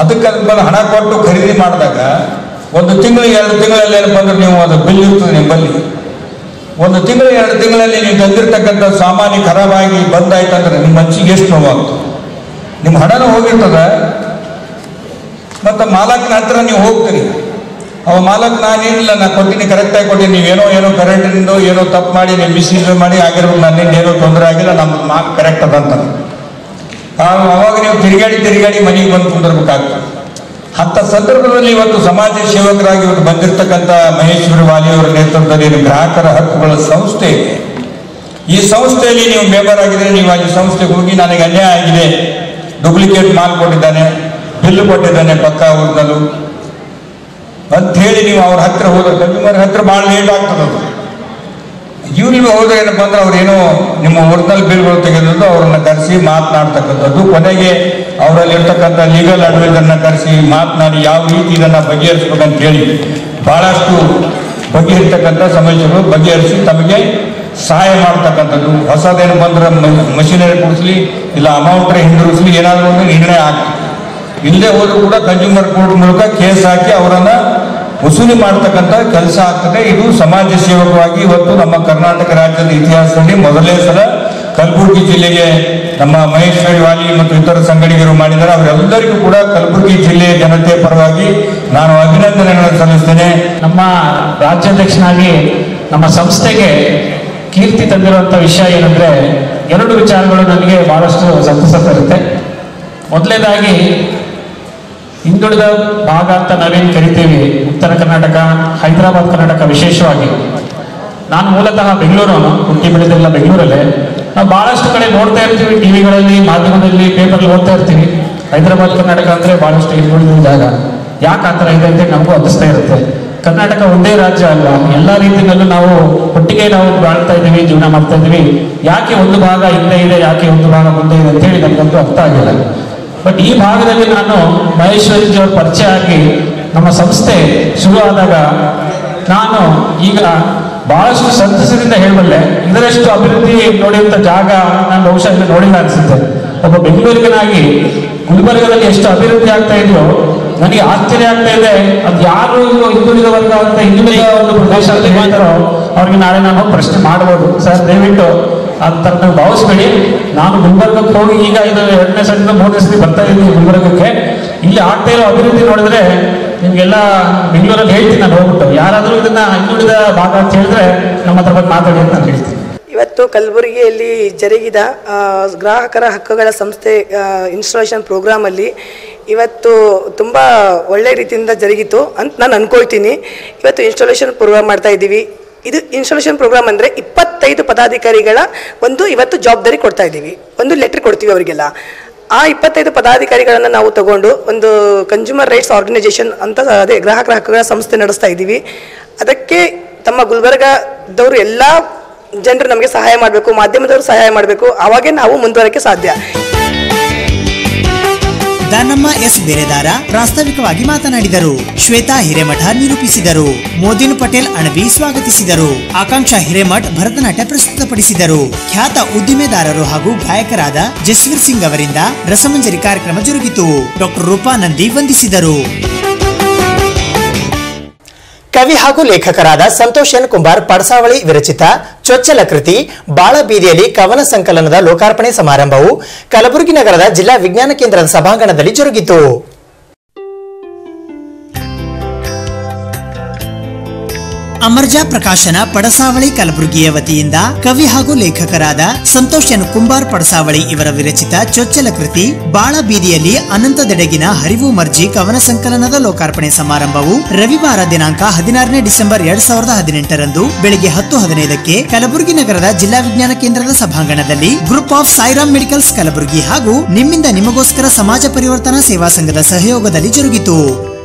ಅದಕ್ಕೆ ಬಂದು ಹಣ ಕೊಟ್ಟು ಖರೀದಿ ಮಾಡಿದಾಗ 1 ತಿಂಗಳು 2 ತಿಂಗಳಲ್ಲಿ ಏನಪ್ಪ ಅಂದ್ರೆ ನೀವು ಅದು ಬಿಲ್ ಇರ್ತದೆ ನಿಮ್ಮಲ್ಲಿ. 1 ತಿಂಗಳು 2 ತಿಂಗಳಲ್ಲಿ ನೀವು ತಂದಿರ್ತಕ್ಕಂಥ ಸಾಮಾನು ಖರಾಬಾಗಿ ಬಂದಾಯ್ತಂದ್ರೆ ನಿಮ್ಮ ಮನಸ್ಸಿಗೆ ಎಷ್ಟು ನೋವಾಗ್ತದೆ. ನಿಮ್ಮ ಹಣನೂ ಹೋಗಿರ್ತದೆ. ಮತ್ತು ಮಾಲಕನ ಹತ್ರ ನೀವು ಹೋಗ್ತೀರಿ. ಅವ ಮಾಲಕ್ ನಾನೇನಿಲ್ಲ, ನಾನು ಕೊಟ್ಟಿನಿ, ಕರೆಕ್ಟಾಗಿ ಕೊಟ್ಟಿನಿ, ನೀವೇನೋ ಕರೆಂಟಿನಿಂದ ಏನೋ ತಪ್ಪು ಮಾಡಿ ನೀವು ಮಿಸ್ಯೂಸ್ ಮಾಡಿ ಆಗಿರ್ಬೇಕು, ನನ್ನಿಂದ ಏನೋ ತೊಂದರೆ ಆಗಿಲ್ಲ, ನಮ್ಮದು ಮಾಲ್ ಕರೆಕ್ಟ್ ಅದಂತ. ಅವಾಗ ನೀವು ತಿರುಗಾಡಿ ಮನೆಗೆ ಬಂದು ಕುಂದಿರ್ಬೇಕಾಗ್ತದೆ. ಅಂಥ ಸಂದರ್ಭದಲ್ಲಿ ಇವತ್ತು ಸಮಾಜ ಸೇವಕರಾಗಿ ಇವತ್ತು ಬಂದಿರತಕ್ಕಂಥ ಮಹೇಶ್ವರ ವಾಲಿಯವರ ನೇತೃತ್ವದಲ್ಲಿ ಗ್ರಾಹಕರ ಹಕ್ಕುಗಳ ಸಂಸ್ಥೆ ಇದೆ. ಈ ಸಂಸ್ಥೆಯಲ್ಲಿ ನೀವು ಮೆಂಬರ್ ಆಗಿದ್ರೆ ನೀವು ಈ ಸಂಸ್ಥೆಗೆ ಹೋಗಿ ನನಗೆ ಅನ್ಯಾಯ ಆಗಿದೆ, ಡೂಪ್ಲಿಕೇಟ್ ಮಾಲ್ ಕೊಟ್ಟಿದ್ದಾನೆ, ಬಿಲ್ ಕೊಟ್ಟಿದ್ದಾನೆ ಪಕ್ಕ ಊರಿನಲ್ಲೂ ಅಂತ ಹೇಳಿ ನೀವು ಅವ್ರ ಹತ್ರ ಹೋದ್ರೆ ಕನ್ಸ್ಯೂಮರ್ ಹತ್ರ ಭಾಳ ಲೇಟ್ ಆಗ್ತದೆ. ಇವ್ರಿಗೆ ಹೋದ್ರೆ ಏನಪ್ಪ ಅಂದ್ರೆ ಅವ್ರೇನೋ ನಿಮ್ಮ ಒರಿಜಿನಲ್ ಬಿಲ್ಗಳು ತೆಗೆದು ಅವ್ರನ್ನ ಕರೆಸಿ ಮಾತನಾಡ್ತಕ್ಕಂಥದ್ದು, ಕೊನೆಗೆ ಅವರಲ್ಲಿ ಇರ್ತಕ್ಕಂಥ ಲೀಗಲ್ ಅಡ್ವೈಸರ್ನ ಕರೆಸಿ ಮಾತನಾಡಿ ಯಾವ ರೀತಿ ಇದನ್ನು ಬಗೆಹರಿಸ್ಬೇಕಂತ ಹೇಳಿ ಬಹಳಷ್ಟು ಬಗೆಹರಿತಕ್ಕಂಥ ಸಮಸ್ಯೆಗಳು ಬಗೆಹರಿಸಿ ತಮಗೆ ಸಹಾಯ ಮಾಡ್ತಕ್ಕಂಥದ್ದು. ಹೊಸದೇನು ಬಂದ್ರೆ ಮಷಿನರಿ ಕೊಡಿಸ್ಲಿ ಇಲ್ಲ ಅಮೌಂಟ್ ಹಿಂದಿರುಗಿಸ್ಲಿ ಏನಾದರೂ ಒಂದು ನಿರ್ಣಯ ಆಗ್ತದೆ. ಇಲ್ಲದೆ ಹೋದ್ರೂ ಕೂಡ ಕನ್ಸ್ಯೂಮರ್ ಕೋರ್ಟ್ ಮೂಲಕ ಕೇಸ್ ಹಾಕಿ ಅವರನ್ನು ವಸೂಲಿ ಮಾಡ್ತಕ್ಕಂಥ ಕೆಲಸ ಆಗ್ತದೆ. ಇದು ಸಮಾಜ ಸೇವಕವಾಗಿ ಇವತ್ತು ನಮ್ಮ ಕರ್ನಾಟಕ ರಾಜ್ಯದ ಇತಿಹಾಸದಲ್ಲಿ ಮೊದಲನೇ ಸಲ ಕಲಬುರಗಿ ಜಿಲ್ಲೆಗೆ ನಮ್ಮ ಮಹೇಶ್ವರಿ ವಾಲಿ ಮತ್ತು ಇತರ ಸಂಘಟಕರು ಮಾಡಿದ್ದಾರೆ. ಅವರೆಲ್ಲರಿಗೂ ಕೂಡ ಕಲಬುರಗಿ ಜಿಲ್ಲೆಯ ಜನತೆ ಪರವಾಗಿ ನಾನು ಅಭಿನಂದನೆಗಳನ್ನು ಸಲ್ಲಿಸ್ತೇನೆ. ನಮ್ಮ ರಾಜ್ಯಾಧ್ಯಕ್ಷನಾಗಿ ನಮ್ಮ ಸಂಸ್ಥೆಗೆ ಕೀರ್ತಿ ತಂದಿರುವಂಥ ವಿಷಯ ಏನಂದ್ರೆ, ಎರಡು ವಿಚಾರಗಳು ನನಗೆ ಬಹಳಷ್ಟು ಸಂತಸ ತರುತ್ತೆ. ಮೊದಲನೇದಾಗಿ ಹಿಂದುಳಿದ ಭಾಗ ಅಂತ ನಾವೇನು ಕರಿತೀವಿ, ಉತ್ತರ ಕರ್ನಾಟಕ, ಹೈದರಾಬಾದ್ ಕರ್ನಾಟಕ ವಿಶೇಷವಾಗಿ. ನಾನು ಮೂಲತಃ ಬೆಂಗಳೂರವನು, ಹುಟ್ಟಿ ಬೆಳೆದೆಲ್ಲ ಬೆಂಗಳೂರಲ್ಲೇ. ನಾವು ಬಹಳಷ್ಟು ಕಡೆ ನೋಡ್ತಾ ಇರ್ತೀವಿ, ಟಿವಿಗಳಲ್ಲಿ, ಮಾಧ್ಯಮದಲ್ಲಿ, ಪೇಪರ್ಲ್ಲಿ ಓದ್ತಾ ಇರ್ತೀವಿ. ಹೈದರಾಬಾದ್ ಕರ್ನಾಟಕ ಅಂದರೆ ಬಹಳಷ್ಟು ಹಿಂದುಳಿದ ಜಾಗ. ಯಾಕೆ ಆ ಥರ ಇದೆ ಅಂತ ನಮಗೂ ಅನ್ನಿಸ್ತಾ ಇರುತ್ತೆ. ಕರ್ನಾಟಕ ಒಂದೇ ರಾಜ್ಯ ಅಲ್ಲ, ಎಲ್ಲ ರೀತಿಯಲ್ಲೂ ನಾವು ಒಟ್ಟಿಗೆ ನಾವು ಬಾಳ್ತಾ ಇದ್ದೀವಿ, ಜೀವನ ಮಾಡ್ತಾ ಇದ್ದೀವಿ. ಯಾಕೆ ಒಂದು ಭಾಗ ಹಿಂದೆ ಇದೆ, ಯಾಕೆ ಒಂದು ಭಾಗ ಮುಂದೆ ಇದೆ ಅಂತೇಳಿ ನಮಗಂತೂ ಅರ್ಥ ಆಗಿಲ್ಲ. ಬಟ್ ಈ ಭಾಗದಲ್ಲಿ ನಾನು ಮಹೇಶ್ವರಿಜಿಯವ್ರ ಪರಿಚಯ ಆಗಿ ನಮ್ಮ ಸಂಸ್ಥೆ ಶುರು ಆದಾಗ ನಾನು ಈಗ ಬಹಳಷ್ಟು ಸಂತಸದಿಂದ ಹೇಳಬಲ್ಲೆ, ಇದರಷ್ಟು ಅಭಿವೃದ್ಧಿ ನೋಡಿದಂಥ ಜಾಗ ನಾನು ಬಹುಶಃ ನೋಡಿಲ್ಲ ಅನಿಸುತ್ತೆ. ಒಬ್ಬ ಬೆಂಗಳೂರಿಗನಾಗಿ ಗುಲ್ಬರ್ಗದಲ್ಲಿ ಎಷ್ಟು ಅಭಿವೃದ್ಧಿ ಆಗ್ತಾ ಇದೆಯೋ ನನಗೆ ಆಶ್ಚರ್ಯ ಆಗ್ತಾ ಇದೆ. ಅದು ಯಾರು ಹಿಂದುಳಿದ ವರ್ಗ ಅಂತ ಹಿಂದುಳಿದ ಒಂದು ಪ್ರದೇಶದಲ್ಲಿ ಹೇಳ್ತಾರೋ ಅವ್ರಿಗೆ ನಾಳೆ ನಾನು ಪ್ರಶ್ನೆ ಮಾಡ್ಬೋದು. ಸರ್ ದಯವಿಟ್ಟು ಅಂತ ನೀವು ಭಾವಿಸ್ಬೇಡಿ. ನಾನು ಗುಲ್ಬರ್ಗಕ್ಕೆ ಹೋಗಿ ಈಗ ಇದು 2ನೇ ಸಲ 3ನೇ ಸಲ ಬರ್ತಾ ಇದ್ದೀನಿ ಗುಲ್ಬರ್ಗಕ್ಕೆ. ಇಲ್ಲಿ ಆಗ್ತಾ ಇರೋ ಅಭಿವೃದ್ಧಿ ನೋಡಿದ್ರೆ ನಿಮಗೆಲ್ಲ ಬೆಂಗಳೂರಲ್ಲಿ ಹೇಳ್ತೀನಿ ನಾನು ಹೋಗ್ಬಿಟ್ಟು. ಯಾರಾದರೂ ಇದನ್ನ ಹಿಂದುಳಿದ ಭಾಗ ಅಂತ ಹೇಳಿದ್ರೆ ನಮ್ಮ ಹತ್ರ ಬಗ್ಗೆ ಮಾತಾಡಿ ಅಂತ ನಾನು ಹೇಳ್ತೀನಿ. ಇವತ್ತು ಕಲಬುರಗಿಯಲ್ಲಿ ಜರುಗಿದ ಗ್ರಾಹಕರ ಹಕ್ಕುಗಳ ಸಂಸ್ಥೆ ಇನ್ಸ್ಟಾಲೇಷನ್ ಪ್ರೋಗ್ರಾಮಲ್ಲಿ ಇವತ್ತು ತುಂಬ ಒಳ್ಳೆ ರೀತಿಯಿಂದ ಜರುಗಿತು ಅಂತ ನಾನು ಅಂದ್ಕೊಳ್ತೀನಿ. ಇವತ್ತು ಇನ್ಸ್ಟಾಲೇಷನ್ ಪ್ರೋಗ್ರಾಮ್ ಮಾಡ್ತಾ ಇದ್ದೀವಿ. ಇದು ಇನ್ಸ್ಟಾಲೇಷನ್ ಪ್ರೋಗ್ರಾಮ್ ಅಂದರೆ 25 ಪದಾಧಿಕಾರಿಗಳ ಒಂದು ಇವತ್ತು ಜವಾಬ್ದಾರಿ ಕೊಡ್ತಾ ಇದ್ದೀವಿ. ಒಂದು ಲೆಟ್ರ್ ಕೊಡ್ತೀವಿ ಅವರಿಗೆಲ್ಲ. ಆ 25 ಪದಾಧಿಕಾರಿಗಳನ್ನು ನಾವು ತಗೊಂಡು ಒಂದು ಕನ್ಸ್ಯೂಮರ್ ರೈಟ್ಸ್ ಆರ್ಗನೈಸೇಷನ್ ಅಂತ ಅದೇ ಗ್ರಾಹಕರ ಹಕ್ಕುಗಳ ಸಂಸ್ಥೆ ನಡೆಸ್ತಾ ಇದ್ದೀವಿ. ಅದಕ್ಕೆ ತಮ್ಮ ಗುಲ್ಬರ್ಗದವರು ಎಲ್ಲ ಜನರು ನಮಗೆ ಸಹಾಯ ಮಾಡಬೇಕು, ಮಾಧ್ಯಮದವರು ಸಹಾಯ ಮಾಡಬೇಕು, ಆವಾಗೇ ನಾವು ಮುಂದುವರಕ್ಕೆ ಸಾಧ್ಯ. ದಾನಮ್ಮ ಎಸ್ ಬೇರೆದಾರ ಪ್ರಾಸ್ತಾವಿಕವಾಗಿ ಮಾತನಾಡಿದರು. ಶ್ವೇತಾ ಹಿರೇಮಠ ನಿರೂಪಿಸಿದರು. ಮೋದಿನ್ ಪಟೇಲ್ ಅಣಬಿ ಸ್ವಾಗತಿಸಿದರು. ಆಕಾಂಕ್ಷಾ ಹಿರೇಮಠ್ ಭರತನಾಟ್ಯ ಪ್ರಸ್ತುತಪಡಿಸಿದರು. ಖ್ಯಾತ ಉದ್ದಿಮೆದಾರರು ಹಾಗೂ ಗಾಯಕರಾದ ಜಸ್ವೀರ್ ಸಿಂಗ್ ಅವರಿಂದ ರಸಮಂಜರಿ ಕಾರ್ಯಕ್ರಮ ಜರುಗಿತು. ಡಾಕ್ಟರ್ ರೂಪಾ ನಂದಿ ವಂದಿಸಿದರು. ಕವಿ ಹಾಗೂ ಲೇಖಕರಾದ ಸಂತೋಷ್ ಎನ್ ಕುಂಬಾರ್ ಪಡಸಾವಳಿ ವಿರಚಿತ ಚೊಚ್ಚಲ ಕೃತಿ ಬಾಳ ಬೀದಿಯಲ್ಲಿ ಕವನ ಸಂಕಲನದ ಲೋಕಾರ್ಪಣೆ ಸಮಾರಂಭವು ಕಲಬುರಗಿ ನಗರದ ಜಿಲ್ಲಾ ವಿಜ್ಞಾನ ಕೇಂದ್ರದ ಸಭಾಂಗಣದಲ್ಲಿ ಜರುಗಿತು. ಅಮರ್ಜಾ ಪ್ರಕಾಶನ ಪಡಸಾವಳಿ ಕಲಬುರಗಿಯ ವತಿಯಿಂದ ಕವಿ ಹಾಗೂ ಲೇಖಕರಾದ ಸಂತೋಷ್ ಎನ್ ಕುಂಬಾರ್ ಪಡಸಾವಳಿ ಇವರ ವಿರಚಿತ ಚೊಚ್ಚಲ ಕೃತಿ ಬಾಳ ಬೀದಿಯಲ್ಲಿ ಅನಂತದೆಡೆಗಿನ ಹರಿವು ಮರ್ಜಿ ಕವನ ಸಂಕಲನದ ಲೋಕಾರ್ಪಣೆ ಸಮಾರಂಭವು ರವಿವಾರ ದಿನಾಂಕ 16ನೇ ಡಿಸೆಂಬರ್ 2018ರಂದು ಬೆಳಿಗ್ಗೆ 10:15ಕ್ಕೆ ಕಲಬುರಗಿ ನಗರದ ಜಿಲ್ಲಾ ವಿಜ್ಞಾನ ಕೇಂದ್ರದ ಸಭಾಂಗಣದಲ್ಲಿ group of Sairam medicals Kalaburagi ಹಾಗೂ ನಿಮ್ಮಿಂದ ನಿಮಗೋಸ್ಕರ ಸಮಾಜ ಪರಿವರ್ತನಾ ಸೇವಾ ಸಂಘದ ಸಹಯೋಗದಲ್ಲಿ ಜರುಗಿತು.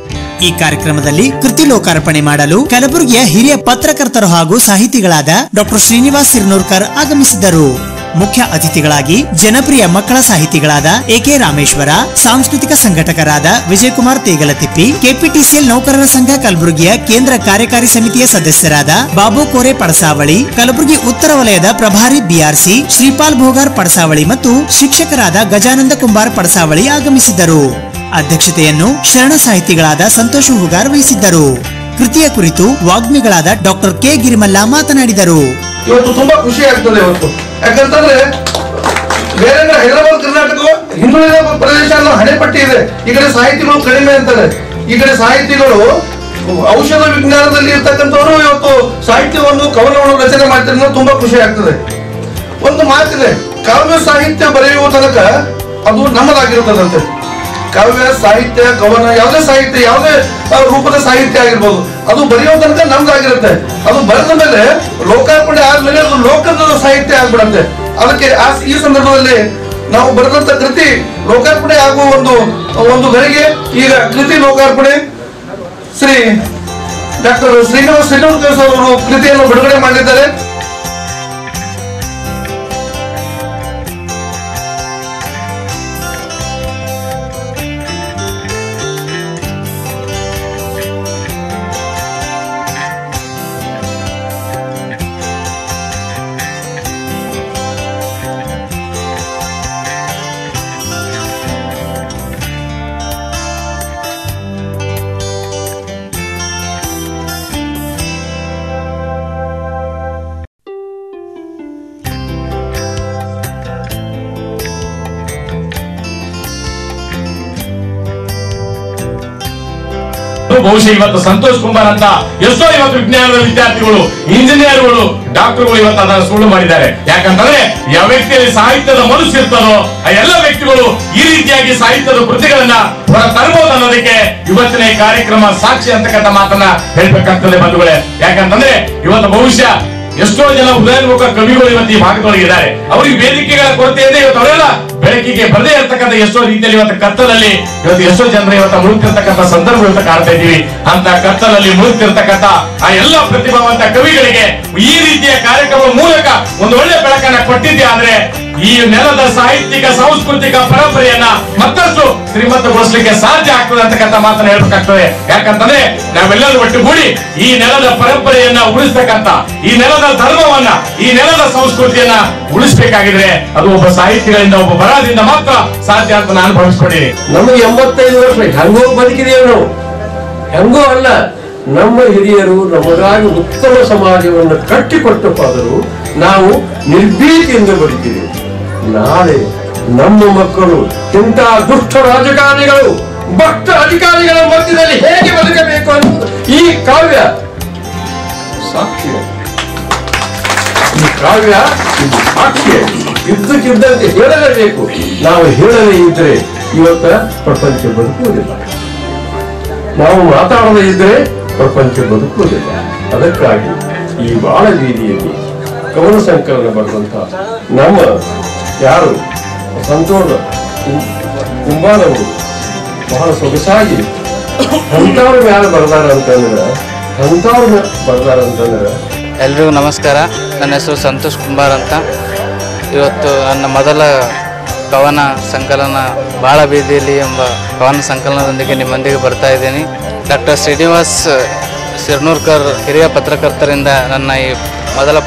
ಈ ಕಾರ್ಯಕ್ರಮದಲ್ಲಿ ಕೃತಿ ಲೋಕಾರ್ಪಣೆ ಮಾಡಲು ಕಲಬುರಗಿಯ ಹಿರಿಯ ಪತ್ರಕರ್ತರು ಹಾಗೂ ಸಾಹಿತಿಗಳಾದ ಡಾಕ್ಟರ್ ಶ್ರೀನಿವಾಸ್ ಸಿರ್ನೂರ್ಕರ್ ಆಗಮಿಸಿದ್ದರು. ಮುಖ್ಯ ಅತಿಥಿಗಳಾಗಿ ಜನಪ್ರಿಯ ಮಕ್ಕಳ ಸಾಹಿತಿಗಳಾದ ಎಕೆ ರಾಮೇಶ್ವರ, ಸಾಂಸ್ಕೃತಿಕ ಸಂಘಟಕರಾದ ವಿಜಯಕುಮಾರ್ ತೇಗಲತಿಪ್ಪಿ, ಕೆಪಿಟಿಸಿಎಲ್ ನೌಕರರ ಸಂಘ ಕಲಬುರಗಿಯ ಕೇಂದ್ರ ಕಾರ್ಯಕಾರಿ ಸಮಿತಿಯ ಸದಸ್ಯರಾದ ಬಾಬು ಕೋರೆ ಪಡಸಾವಳಿ, ಕಲಬುರಗಿ ಉತ್ತರ ವಲಯದ ಪ್ರಭಾರಿ ಬಿಆರ್ಸಿ ಶ್ರೀಪಾಲ್ ಭೋಗಾರ್ ಪಡಸಾವಳಿ ಮತ್ತು ಶಿಕ್ಷಕರಾದ ಗಜಾನಂದ ಕುಂಬಾರ್ ಪಡಸಾವಳಿ ಆಗಮಿಸಿದ್ದರು. ಅಧ್ಯಕ್ಷತೆಯನ್ನು ಶರಣ ಸಾಹಿತಿಗಳಾದ ಸಂತೋಷ್ ಹುಗಾರ್ ವಹಿಸಿದ್ದರು. ಕೃತಿಯ ಕುರಿತು ವಾಗ್ಮಿಗಳಾದ ಡಾಕ್ಟರ್ ಕೆ ಗಿರಿಮಲ್ಲ ಮಾತನಾಡಿದರು. ಇವತ್ತು ತುಂಬಾ ಖುಷಿ ಆಗ್ತದೆ ಇವತ್ತು, ಯಾಕಂತಂದ್ರೆ ಬೇರೆ ಹೈದರಾಬಾದ್ ಕರ್ನಾಟಕ ಹಿಂದುಳಿದ ಪ್ರದೇಶ ಅನ್ನೋ ಹಣೆಪಟ್ಟಿ ಇದೆ. ಈ ಕಡೆ ಸಾಹಿತಿಗಳು ಕಡಿಮೆ ಅಂತಾರೆ. ಈ ಕಡೆ ಸಾಹಿತಿಗಳು ಔಷಧ ವಿಜ್ಞಾನದಲ್ಲಿ ಇರ್ತಕ್ಕಂಥವ್ರು ಇವತ್ತು ಸಾಹಿತ್ಯವನ್ನು ಕವನವನ್ನು ರಚನೆ ಮಾಡ್ತಾರೆ. ತುಂಬಾ ಖುಷಿ ಆಗ್ತದೆ. ಒಂದು ಮಾತಿದೆ, ಕಾವ್ಯ ಸಾಹಿತ್ಯ ಬರೆಯುವ ತನಕ ಅದು ನಮ್ಮದಾಗಿರುತ್ತದಂತೆ. ಕಾವ್ಯ ಸಾಹಿತ್ಯ ಕವನ ಯಾವುದೇ ಸಾಹಿತ್ಯ ಯಾವುದೇ ರೂಪದ ಸಾಹಿತ್ಯ ಆಗಿರ್ಬೋದು ಅದು ಬರೆಯೋ ತನಕ ನಮ್ದಾಗಿರುತ್ತೆ. ಅದು ಬರೆದ ಮೇಲೆ ಲೋಕಾರ್ಪಣೆ ಆದ್ಮೇಲೆ ಅದು ಲೋಕದ ಸಾಹಿತ್ಯ ಆಗ್ಬಿಡತ್ತೆ. ಅದಕ್ಕೆ ಈ ಸಂದರ್ಭದಲ್ಲಿ ನಾವು ಬರೆದಂತ ಕೃತಿ ಲೋಕಾರ್ಪಣೆ ಆಗುವ ಒಂದು ಗಳಿಗೆ ಈಗ ಕೃತಿ ಲೋಕಾರ್ಪಣೆ ಶ್ರೀ ಡಾಕ್ಟರ್ ಶ್ರೀನಿವಾಸ್ ಅವರು ಕೃತಿಯನ್ನು ಬಿಡುಗಡೆ ಮಾಡಿದ್ದಾರೆ. ಬಹುಶಃ ಇವತ್ತು ಸಂತೋಷ್ ಕುಮಾರ್ ಅಂತ ಎಷ್ಟೋ ಇವತ್ತು ವಿಜ್ಞಾನದ ವಿದ್ಯಾರ್ಥಿಗಳು, ಇಂಜಿನಿಯರ್ಗಳು, ಡಾಕ್ಟರ್ಗಳು ಇವತ್ತು ಅದನ್ನು ಸುಳ್ಳು ಮಾಡಿದ್ದಾರೆ. ಯಾಕಂತಂದ್ರೆ ಯಾವ ವ್ಯಕ್ತಿಯಲ್ಲಿ ಸಾಹಿತ್ಯದ ಮನಸ್ಸು ಇರ್ತದೋ ಆ ಎಲ್ಲ ವ್ಯಕ್ತಿಗಳು ಈ ರೀತಿಯಾಗಿ ಸಾಹಿತ್ಯದ ಕೃತಿಗಳನ್ನ ಹೊರ ತರಬಹುದು ಅನ್ನೋದಕ್ಕೆ ಇವತ್ತಿನ ಈ ಕಾರ್ಯಕ್ರಮ ಸಾಕ್ಷಿ ಅಂತಕ್ಕಂಥ ಮಾತನ್ನ ಹೇಳ್ಬೇಕಾಗ್ತದೆ ಬಂಧುಗಳೇ. ಯಾಕಂತಂದ್ರೆ ಇವತ್ತು ಬಹುಶಃ ಎಷ್ಟೋ ಜನ ಹೃದಯೋನ್ಮುಖ ಕವಿಗಳು ಇವತ್ತು ಈ ಭಾಗದೊಳಗೆ ಇದ್ದಾರೆ. ಅವರಿಗೆ ವೇದಿಕೆಗಳ ಕೊರತೆ ಇದೆ. ಇವತ್ತು ಅವರೆಲ್ಲ ಬೆಳಕಿಗೆ ಬರದೇ ಇರ್ತಕ್ಕಂಥ ಎಷ್ಟೋ ರೀತಿಯಲ್ಲಿ ಇವತ್ತು ಕತ್ತಲಲ್ಲಿ ಇವತ್ತು ಎಷ್ಟೋ ಜನರು ಇವತ್ತು ಮುಳುಗ್ತಿರ್ತಕ್ಕಂಥ ಸಂದರ್ಭ ಇವತ್ತು ಕಾಣ್ತಾ ಇದ್ದೀವಿ. ಅಂತ ಕತ್ತಲಲ್ಲಿ ಮುಳುಗ್ತಿರ್ತಕ್ಕಂಥ ಆ ಎಲ್ಲ ಪ್ರತಿಭಾವಂತ ಕವಿಗಳಿಗೆ ಈ ರೀತಿಯ ಕಾರ್ಯಕ್ರಮ ಮೂಲಕ ಒಂದು ಒಳ್ಳೆ ಬೆಳಕನ್ನ ಕೊಟ್ಟಿದ್ದೆ. ಆದ್ರೆ ಈ ನೆಲದ ಸಾಹಿತ್ಯಿಕ ಸಾಂಸ್ಕೃತಿಕ ಪರಂಪರೆಯನ್ನ ಮತ್ತಷ್ಟು ಶ್ರೀಮಂತಗೊಳಿಸಲಿಕ್ಕೆ ಸಾಧ್ಯ ಆಗ್ತದೆ ಅಂತಕ್ಕಂಥ ಮಾತನ್ನ ಹೇಳ್ಬೇಕಾಗ್ತದೆ. ಯಾಕಂತಂದ್ರೆ ನಾವೆಲ್ಲರೂ ಒಟ್ಟುಗೂಡಿ ಈ ನೆಲದ ಪರಂಪರೆಯನ್ನ ಉಳಿಸ್ತಕ್ಕಂಥ, ಈ ನೆಲದ ಧರ್ಮವನ್ನ, ಈ ನೆಲದ ಸಂಸ್ಕೃತಿಯನ್ನ ಉಳಿಸಬೇಕಾಗಿದ್ರೆ ಅದು ಒಬ್ಬ ಸಾಹಿತ್ಯಗಳಿಂದ, ಒಬ್ಬ ಬರಹದಿಂದ ಮಾತ್ರ ಸಾಧ್ಯ ಅಂತ ನಾನು ಭಾವಿಸ್ಕೊಂಡಿದ್ದೀನಿ. ನಮಗೆ 85 ವರ್ಷ ಹೆಂಗೋ ಬದುಕಿದೆಯೋ ನಾವು, ಹೆಂಗೋ ಅಲ್ಲ, ನಮ್ಮ ಹಿರಿಯರು ನಮಗಾಗಿ ಉತ್ತಮ ಸಮಾಜವನ್ನು ಕಟ್ಟಿಕೊಟ್ಟಪ್ಪಾದರೂ ನಾವು ನಿರ್ಭೀತಿಯಿಂದ ಬದುಕಿದೆವು. ನಾಳೆ ನಮ್ಮ ಮಕ್ಕಳು ಇಂಥ ದುಷ್ಟ ರಾಜಕಾರಣಿಗಳು, ಭಕ್ತ ಅಧಿಕಾರಿಗಳ ಮಧ್ಯದಲ್ಲಿ ಹೇಗೆ ಬದುಕಬೇಕು ಅನ್ನೋದು ಈ ಕಾವ್ಯ ಸಾಕ್ಷಿ. ಈ ಕಾವ್ಯ ಸಾಕ್ಷಿ ಇದ್ದಕ್ಕಿದ್ದಂತೆ ಹೇಳಲೇಬೇಕು. ನಾವು ಹೇಳದೇ ಇದ್ರೆ ಇವತ್ತ ಪ್ರಪಂಚ ಬದುಕುವುದಿಲ್ಲ. ನಾವು ಮಾತಾಡದೇ ಇದ್ರೆ ಪ್ರಪಂಚ ಬದುಕುವುದಿಲ್ಲ. ಅದಕ್ಕಾಗಿ ಈ ಬಾಳಬೀದಿಯಲ್ಲಿ ಕವನ ಸಂಕಲನ ಬರೆದಂತ ನಮ್ಮ ಯಾರು ಸಂತೋಷ ಕುಂಬಾರವರು ಬಹಳ ಸೊಗಸಾಗಿ ಅಂಥವ್ರ ಮ್ಯಾಲೆ ಬರ್ದಾರ ಅಂತಂದ್ರೆ ಎಲ್ರಿಗೂ ನಮಸ್ಕಾರ. ನನ್ನ ಹೆಸರು ಸಂತೋಷ್ ಕುಂಬಾರ್ ಅಂತ. ಇವತ್ತು ನನ್ನ ಮೊದಲ ಕವನ ಸಂಕಲನ ಬಾಳಬೀದಿಯಲ್ಲಿ ಎಂಬ ಕವನ ಸಂಕಲನದೊಂದಿಗೆ ನಿಮ್ಮೊಂದಿಗೆ ಬರ್ತಾ ಇದ್ದೀನಿ. ಡಾಕ್ಟರ್ ಶ್ರೀನಿವಾಸ್ ಸಿರ್ನೂರ್ಕರ್ ಹಿರಿಯ ಪತ್ರಕರ್ತರಿಂದ ನನ್ನ ಈ ಮೊದಲ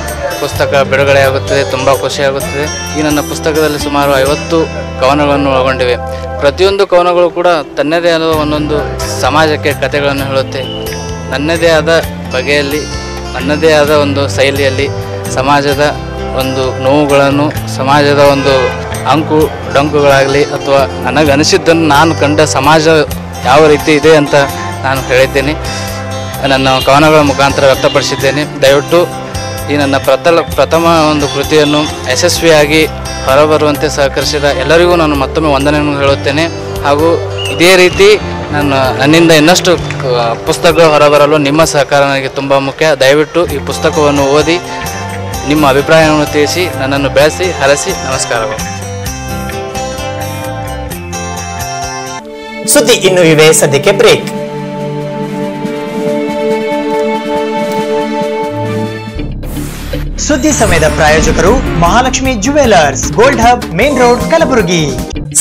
ಪುಸ್ತಕ ಬಿಡುಗಡೆಯಾಗುತ್ತದೆ. ತುಂಬ ಖುಷಿಯಾಗುತ್ತದೆ. ಈ ನನ್ನ ಪುಸ್ತಕದಲ್ಲಿ ಸುಮಾರು 50 ಕವನಗಳನ್ನು ಒಳಗೊಂಡಿವೆ. ಪ್ರತಿಯೊಂದು ಕವನಗಳು ಕೂಡ ತನ್ನದೇ ಆದ ಒಂದೊಂದು ಸಮಾಜಕ್ಕೆ ಕಥೆಗಳನ್ನು ಹೇಳುತ್ತೆ. ನನ್ನದೇ ಆದ ಬಗೆಯಲ್ಲಿ, ನನ್ನದೇ ಆದ ಒಂದು ಶೈಲಿಯಲ್ಲಿ ಸಮಾಜದ ಒಂದು ನೋವುಗಳನ್ನು, ಸಮಾಜದ ಒಂದು ಅಂಕು ಡೊಂಕುಗಳಾಗಲಿ ಅಥವಾ ನನಗನಿಸಿದ್ದನ್ನು ನಾನು ಕಂಡ ಸಮಾಜ ಯಾವ ರೀತಿ ಇದೆ ಅಂತ ನಾನು ಹೇಳಿದ್ದೇನೆ, ನನ್ನ ಕವನಗಳ ಮುಖಾಂತರ ವ್ಯಕ್ತಪಡಿಸಿದ್ದೇನೆ. ದಯವಿಟ್ಟು ಈ ನನ್ನ ಪ್ರಥಮ ಒಂದು ಕೃತಿಯನ್ನು ಯಶಸ್ವಿಯಾಗಿ ಹೊರಬರುವಂತೆ ಸಹಕರಿಸಿದ ಎಲ್ಲರಿಗೂ ನಾನು ಮತ್ತೊಮ್ಮೆ ವಂದನೆಯನ್ನು ಹೇಳುತ್ತೇನೆ. ಹಾಗೂ ಇದೇ ರೀತಿ ನನ್ನಿಂದ ಇನ್ನಷ್ಟು ಪುಸ್ತಕಗಳು ಹೊರಬರಲು ನಿಮ್ಮ ಸಹಕಾರ ನನಗೆ ತುಂಬ ಮುಖ್ಯ. ದಯವಿಟ್ಟು ಈ ಪುಸ್ತಕವನ್ನು ಓದಿ ನಿಮ್ಮ ಅಭಿಪ್ರಾಯವನ್ನು ತಿಳಿಸಿ ನನ್ನನ್ನು ಬೆಳೆಸಿ ಹರಸಿ. ನಮಸ್ಕಾರಗಳು. ಸುದ್ದಿ ಇನ್ನು ಇವೆ, ಸದ್ಯಕ್ಕೆ ಬ್ರೇಕ್. ಸುದ್ದಿ ಸಮಯದ ಪ್ರಾಯೋಜಕರು Mahalakshmi jewellers, gold hub, main road, Kalaburagi.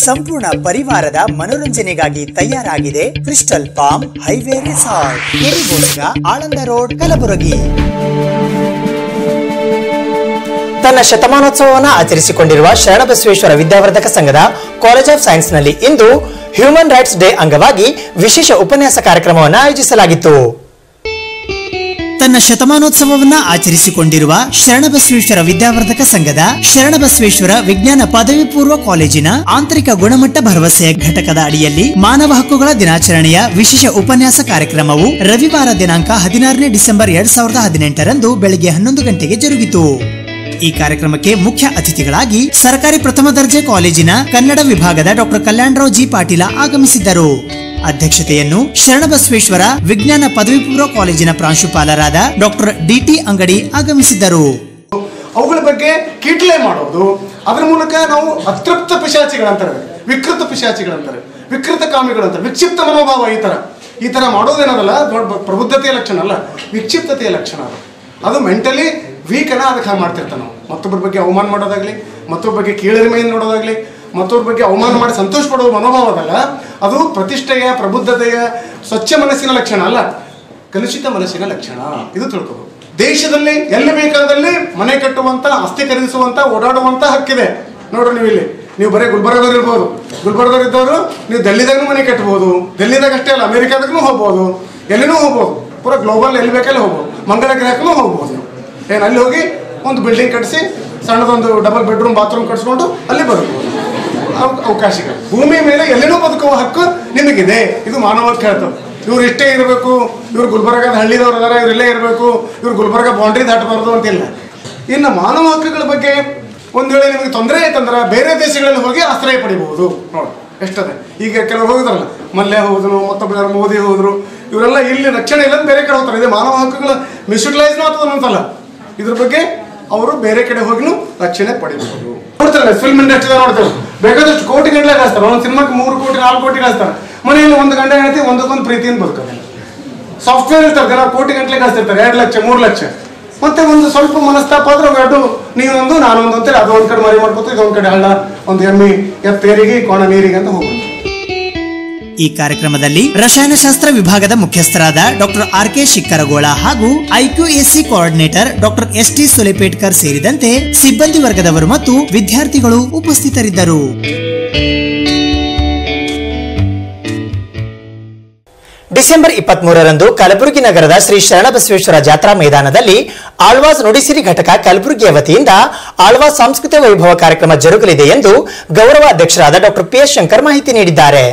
ಸಂಪೂರ್ಣ ಪರಿವಾರದ ಮನೋರಂಜನೆಗಾಗಿ ತಯಾರಾಗಿದೆ ಕ್ರಿಸ್ಟಲ್ ಪಾಮ್ ಹೈವೇ ರೆಸಾರ್ಟ್, ಕೆರಿಬೋಸ್ಗ, ಆಳಂದ ರೋಡ್, ಕಲಬುರಗಿ. ತನ್ನ ಶತಮಾನೋತ್ಸವವನ್ನು ಆಚರಿಸಿಕೊಂಡಿರುವ ಶರಣಬಸವೇಶ್ವರ ವಿದ್ಯಾವರ್ಧಕ ಸಂಘದ ಕಾಲೇಜ್ ಆಫ್ ಸೈನ್ಸ್ ನಲ್ಲಿ ಇಂದು ಹ್ಯೂಮನ್ ರೈಟ್ಸ್ ಡೇ ಅಂಗವಾಗಿ ವಿಶೇಷ ಉಪನ್ಯಾಸ ಕಾರ್ಯಕ್ರಮವನ್ನು ಆಯೋಜಿಸಲಾಗಿತ್ತು. ತನ್ನ ಶತಮಾನೋತ್ಸವವನ್ನ ಆಚರಿಸಿಕೊಂಡಿರುವ ಶರಣಬಸವೇಶ್ವರ ವಿದ್ಯಾವರ್ಧಕ ಸಂಘದ ಶರಣಬಸವೇಶ್ವರ ವಿಜ್ಞಾನ ಪದವಿ ಪೂರ್ವ ಕಾಲೇಜಿನ ಆಂತರಿಕ ಗುಣಮಟ್ಟ ಭರವಸೆಯ ಘಟಕದ ಅಡಿಯಲ್ಲಿ ಮಾನವ ಹಕ್ಕುಗಳ ದಿನಾಚರಣೆಯ ವಿಶೇಷ ಉಪನ್ಯಾಸ ಕಾರ್ಯಕ್ರಮವು ರವಿವಾರ ದಿನಾಂಕ 16 ಡಿಸೆಂಬರ್ 2018 ರಂದು ಬೆಳಗ್ಗೆ 11 ಗಂಟೆಗೆ ಜರುಗಿತು. ಈ ಕಾರ್ಯಕ್ರಮಕ್ಕೆ ಮುಖ್ಯ ಅತಿಥಿಗಳಾಗಿ ಸರ್ಕಾರಿ ಪ್ರಥಮ ದರ್ಜೆ ಕಾಲೇಜಿನ ಕನ್ನಡ ವಿಭಾಗದ ಡಾಕ್ಟರ್ ಕಲ್ಯಾಣರಾವ್ ಜಿ ಪಾಟೀಲ ಆಗಮಿಸಿದ್ದರು. ಅಧ್ಯಕ್ಷತೆಯನ್ನು ಶರಣಬಸವೇಶ್ವರ ವಿಜ್ಞಾನ ಪದವಿ ಪೂರ್ವ ಕಾಲೇಜಿನ ಪ್ರಾಂಶುಪಾಲರಾದ ಡಾಕ್ಟರ್ ಡಿ.ಟಿ. ಅಂಗಡಿ ಆಗಮಿಸಿದ್ದರು. ಅವುಗಳ ಬಗ್ಗೆ ಕೀಟ್ಲೆ ಮಾಡೋದು, ಅದರ ಮೂಲಕ ನಾವು ಅತೃಪ್ತ ಪಿಶಾಚಿಗಳಂತಾರೆ, ವಿಕೃತ ಪಿಶಾಚಿಗಳಂತಾರೆ, ವಿಕೃತ ಕಾಮಿಗಳಂತಾರೆ, ವಿಕ್ಷಿಪ್ತ ಮನೋಭಾವ ಈ ತರ ಮಾಡೋದೇನದಲ್ಲ ದೊಡ್ಡ ಪ್ರಬುದ್ಧತೆಯ ಲಕ್ಷಣ ಅಲ್ಲ, ವಿಕ್ಷಿಪ್ತತೆಯ ಲಕ್ಷಣ ಅದು ಮೆಂಟಲಿ ವೀಕ್ ಅನ್ನ ಅದಕ್ಕೆ ಮಾಡ್ತಿರ್ತಾನೆ ನಾವು. ಮತ್ತೊಬ್ಬರ ಬಗ್ಗೆ ಅವಮಾನ ಮಾಡೋದಾಗ್ಲಿ, ಮತ್ತೊಬ್ಬರ ಬಗ್ಗೆ ಕೀಳರಿಮೆಯಿಂದ ನೋಡೋದಾಗ್ಲಿ, ಮತ್ತೊಬ್ಬರ ಬಗ್ಗೆ ಅವಮಾನ ಮಾಡಿ ಸಂತೋಷ ಪಡುವ ಮನೋಭಾವ ಅದಲ್ಲ, ಅದು ಪ್ರತಿಷ್ಠೆಯ ಪ್ರಬುದ್ಧತೆಯ ಸ್ವಚ್ಛ ಮನಸ್ಸಿನ ಲಕ್ಷಣ ಅಲ್ಲ, ಕಲುಷಿತ ಮನಸ್ಸಿನ ಲಕ್ಷಣ. ಇದು ತಿಳ್ಕೋಬಹುದು. ದೇಶದಲ್ಲಿ ಎಲ್ಲಿ ಬೇಕಾದಲ್ಲಿ ಮನೆ ಕಟ್ಟುವಂತ, ಆಸ್ತಿ ಖರೀದಿಸುವಂತ, ಓಡಾಡುವಂತ ಹಕ್ಕಿದೆ. ನೋಡ್ರಿ ನೀವು ಬರೀ ಗುಲ್ಬರ್ಗದವ್ರು ಇರ್ಬೋದು, ಗುಲ್ಬರ್ಗದವ್ರು ಇದ್ದವರು ನೀವು ಡೆಲ್ಲಿದಾಗೂ ಮನೆ ಕಟ್ಬೋದು, ಡೆಲ್ಲಿದಾಗ ಅಷ್ಟೇ ಅಲ್ಲ ಅಮೆರಿಕಾದಾಗೂ ಹೋಗ್ಬೋದು, ಎಲ್ಲಿನೂ ಹೋಗ್ಬೋದು, ಪೂರ ಗ್ಲೋಬಲ್ ಎಲ್ಲಿ ಬೇಕಲ್ಲಿ ಹೋಗ್ಬೋದು, ಮಂಗಳ ಗ್ರಹಕ್ಕೂ ಹೋಗ್ಬೋದು. ಏನು ಅಲ್ಲಿ ಹೋಗಿ ಒಂದು ಬಿಲ್ಡಿಂಗ್ ಕಟ್ಟಿಸಿ ಸಣ್ಣದೊಂದು ಡಬಲ್ ಬೆಡ್ರೂಮ್ ಬಾತ್ರೂಮ್ ಕಟ್ಸ್ಕೊಂಡು ಅಲ್ಲಿ ಬದುಕಬಹುದು. ಅವಕಾಶಗಳು ಭೂಮಿ ಮೇಲೆ ಎಲ್ಲಿನೂ ಬದುಕುವ ಹಕ್ಕು ನಿಮಗಿದೆ. ಇದು ಮಾನವ ಹಕ್ಕು ಹೇಳ್ತದೆ. ಇವ್ರು ಇಷ್ಟೇ ಇರಬೇಕು, ಇವ್ರು ಗುಲ್ಬರ್ಗದ ಹಳ್ಳಿದವ್ರು ಅದಾರ, ಇವ್ರು ಇಲ್ಲೇ ಇರಬೇಕು, ಇವ್ರು ಗುಲ್ಬರ್ಗ ಬೌಂಡ್ರಿ ದಾಟಬಾರ್ದು ಅಂತಿಲ್ಲ. ಇನ್ನು ಮಾನವ ಹಕ್ಕುಗಳ ಬಗ್ಗೆ ಒಂದು ವೇಳೆ ನಿಮಗೆ ತೊಂದರೆ ಆಯ್ತಂದ್ರೆ ಬೇರೆ ದೇಶಗಳಲ್ಲಿ ಹೋಗಿ ಆಶ್ರಯ ಪಡಿಬಹುದು. ನೋಡಿ ಎಷ್ಟದೆ. ಈಗ ಕೆಲವರು ಹೋಗಿದ್ರಲ್ಲ, ಮಲ್ಯ ಹೋದ್ರು, ಮತ್ತೊಬ್ಬ ಮೋದಿ ಹೋದ್ರು, ಇವರೆಲ್ಲ ಇಲ್ಲಿ ರಕ್ಷಣೆ ಇಲ್ಲ ಬೇರೆ ಕಡೆ ಹೋಗ್ತಾರೆ. ಇದು ಮಾನವ ಹಕ್ಕುಗಳ ಮಿಸ್ಯುಟಿಲೈಸ್ ಆಗ್ತದೆ ಅಂತಲ್ಲ, ಇದ್ರ ಬಗ್ಗೆ ಅವರು ಬೇರೆ ಕಡೆ ಹೋಗಿನೂ ರಕ್ಷಣೆ ಪಡಿಬಹುದು. ನೋಡ್ತಾರೆ ಫಿಲ್ಮ್ ಇಂಡಸ್ಟ್ರಿ ನೋಡ್ತೇವೆ, ಬೇಕಾದಷ್ಟು ಕೋಟಿ ಗಂಟೆ ಹಾಸ್ತಾರೆ, ಒಂದು ಸಿನಿಮಾಕ್ಕೆ 3 ಕೋಟಿ 4 ಕೋಟಿ ಹಾಸ್ತಾರೆ. ಮನೆಯಲ್ಲಿ ಒಂದು ಗಂಟೆ ಹೇಳ್ತೀವಿ, ಒಂದಕ್ಕೊಂದು ಪ್ರೀತಿಯಿಂದ ಬದುಕೋದಿಲ್ಲ. ಸಾಫ್ಟ್ವೇರ್ ಇರ್ತಾರೆ, ಜನ ಕೋಟಿ ಗಂಟೆಗೆ ಹಾಸ್ತಿರ್ತಾರೆ, 2 ಲಕ್ಷ 3 ಲಕ್ಷ. ಮತ್ತೆ ಒಂದು ಸ್ವಲ್ಪ ಮನಸ್ತಾಪ ಆದ್ರೆ ಎರಡು ನೀವೊಂದು ನಾನೊಂದು ಅಂತೇಳಿ ಅದು ಒಂದ್ ಕಡೆ ಮರಿ ಮಾಡ್ಕೊತ, ಇದೊಂದ್ ಕಡೆ ಹಳ್ಳ, ಒಂದು ಎಮ್ಮಿ ಎತ್ತೇರಿಗೆ ಕೋಣ ನೀರಿಗೆ ಅಂತ ಹೋಗ್ಬೋದು. ಈ ಕಾರ್ಯಕ್ರಮದಲ್ಲಿ ರಸಾಯನಶಾಸ್ತ್ರ ವಿಭಾಗದ ಮುಖ್ಯಸ್ಥರಾದ ಡಾಕ್ಟರ್ ಆರ್.ಕೆ. ಶಿಕ್ಕರಗೋಳ ಹಾಗೂ IQAC coordinator doctor S T. Sulepetkar ಸೇರಿದಂತೆ ಸಿಬ್ಬಂದಿ ವರ್ಗದವರು ಮತ್ತು ವಿದ್ಯಾರ್ಥಿಗಳು ಉಪಸ್ಥಿತರಿದ್ದರು. ಡಿಸೆಂಬರ್ 23ರಂದು ಕಲಬುರಗಿ ನಗರದ ಶ್ರೀ ಶರಣಬಸವೇಶ್ವರ ಜಾತ್ರಾ ಮೈದಾನದಲ್ಲಿ ಆಳ್ವಾಸ್ ನುಡಿಸಿರಿ ಘಟಕ ಕಲಬುರಗಿಯ ವತಿಯಿಂದ ಆಳ್ವಾಸ್ ಸಾಂಸ್ಕೃತಿಕ ವೈಭವ ಕಾರ್ಯಕ್ರಮ ಜರುಗಲಿದೆ ಎಂದು ಗೌರವ ಅಧ್ಯಕ್ಷರಾದ ಡಾಕ್ಟರ್ ಪಿ.ಎಸ್. ಶಂಕರ್ ಮಾಹಿತಿ ನೀಡಿದ್ದಾರೆ.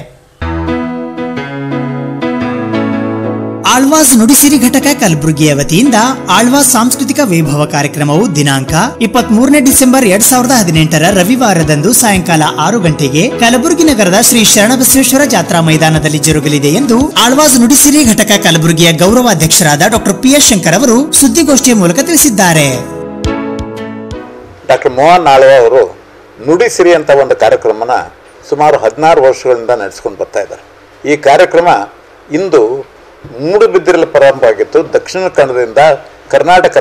ಆಳ್ವಾಸ್ ನುಡಿಸಿರಿ ಘಟಕ ಕಲಬುರಗಿಯ ವತಿಯಿಂದ ಆಳ್ವಾಸ್ ಸಾಂಸ್ಕೃತಿಕ ವೈಭವ ಕಾರ್ಯಕ್ರಮವು ದಿನಾಂಕ 23ನೇ ಡಿಸೆಂಬರ್ 2018 ರವಿವಾರದಂದು ಸಾಯಂಕಾಲ 6 ಗಂಟೆಗೆ ಕಲಬುರಗಿ ನಗರದ ಶ್ರೀ ಶರಣಬಸವೇಶ್ವರ ಜಾತ್ರಾ ಮೈದಾನದಲ್ಲಿ ಜರುಗಲಿದೆ ಎಂದು ಆಳ್ವಾಸ್ ನುಡಿಸಿರಿ ಘಟಕ ಕಲಬುರಗಿಯ ಗೌರವ ಅಧ್ಯಕ್ಷರಾದ ಡಾಕ್ಟರ್ ಪಿ.ಎಸ್. ಶಂಕರ್ ಅವರು ಸುದ್ದಿಗೋಷ್ಠಿಯ ಮೂಲಕ ತಿಳಿಸಿದ್ದಾರೆ. ಡಾಕ್ಟರ್ ಮೋಹನ್ ಆಳ್ವಾ ಅವರು ನುಡಿಸಿರಿ ಅಂತ ಒಂದು ಕಾರ್ಯಕ್ರಮನ ಸುಮಾರು 16 ವರ್ಷಗಳಿಂದ ನಡೆಸ್ಕೊಂಡು ಬರ್ತಾ ಇದ್ದಾರೆ. ಈ ಕಾರ್ಯಕ್ರಮ ಇಂದು ಮೂಡುಬಿದಿರೆಯಲ್ಲಿ ಪ್ರಾರಂಭವಾಗಿತ್ತು. ದಕ್ಷಿಣ ಕನ್ನಡದಿಂದ ಕರ್ನಾಟಕ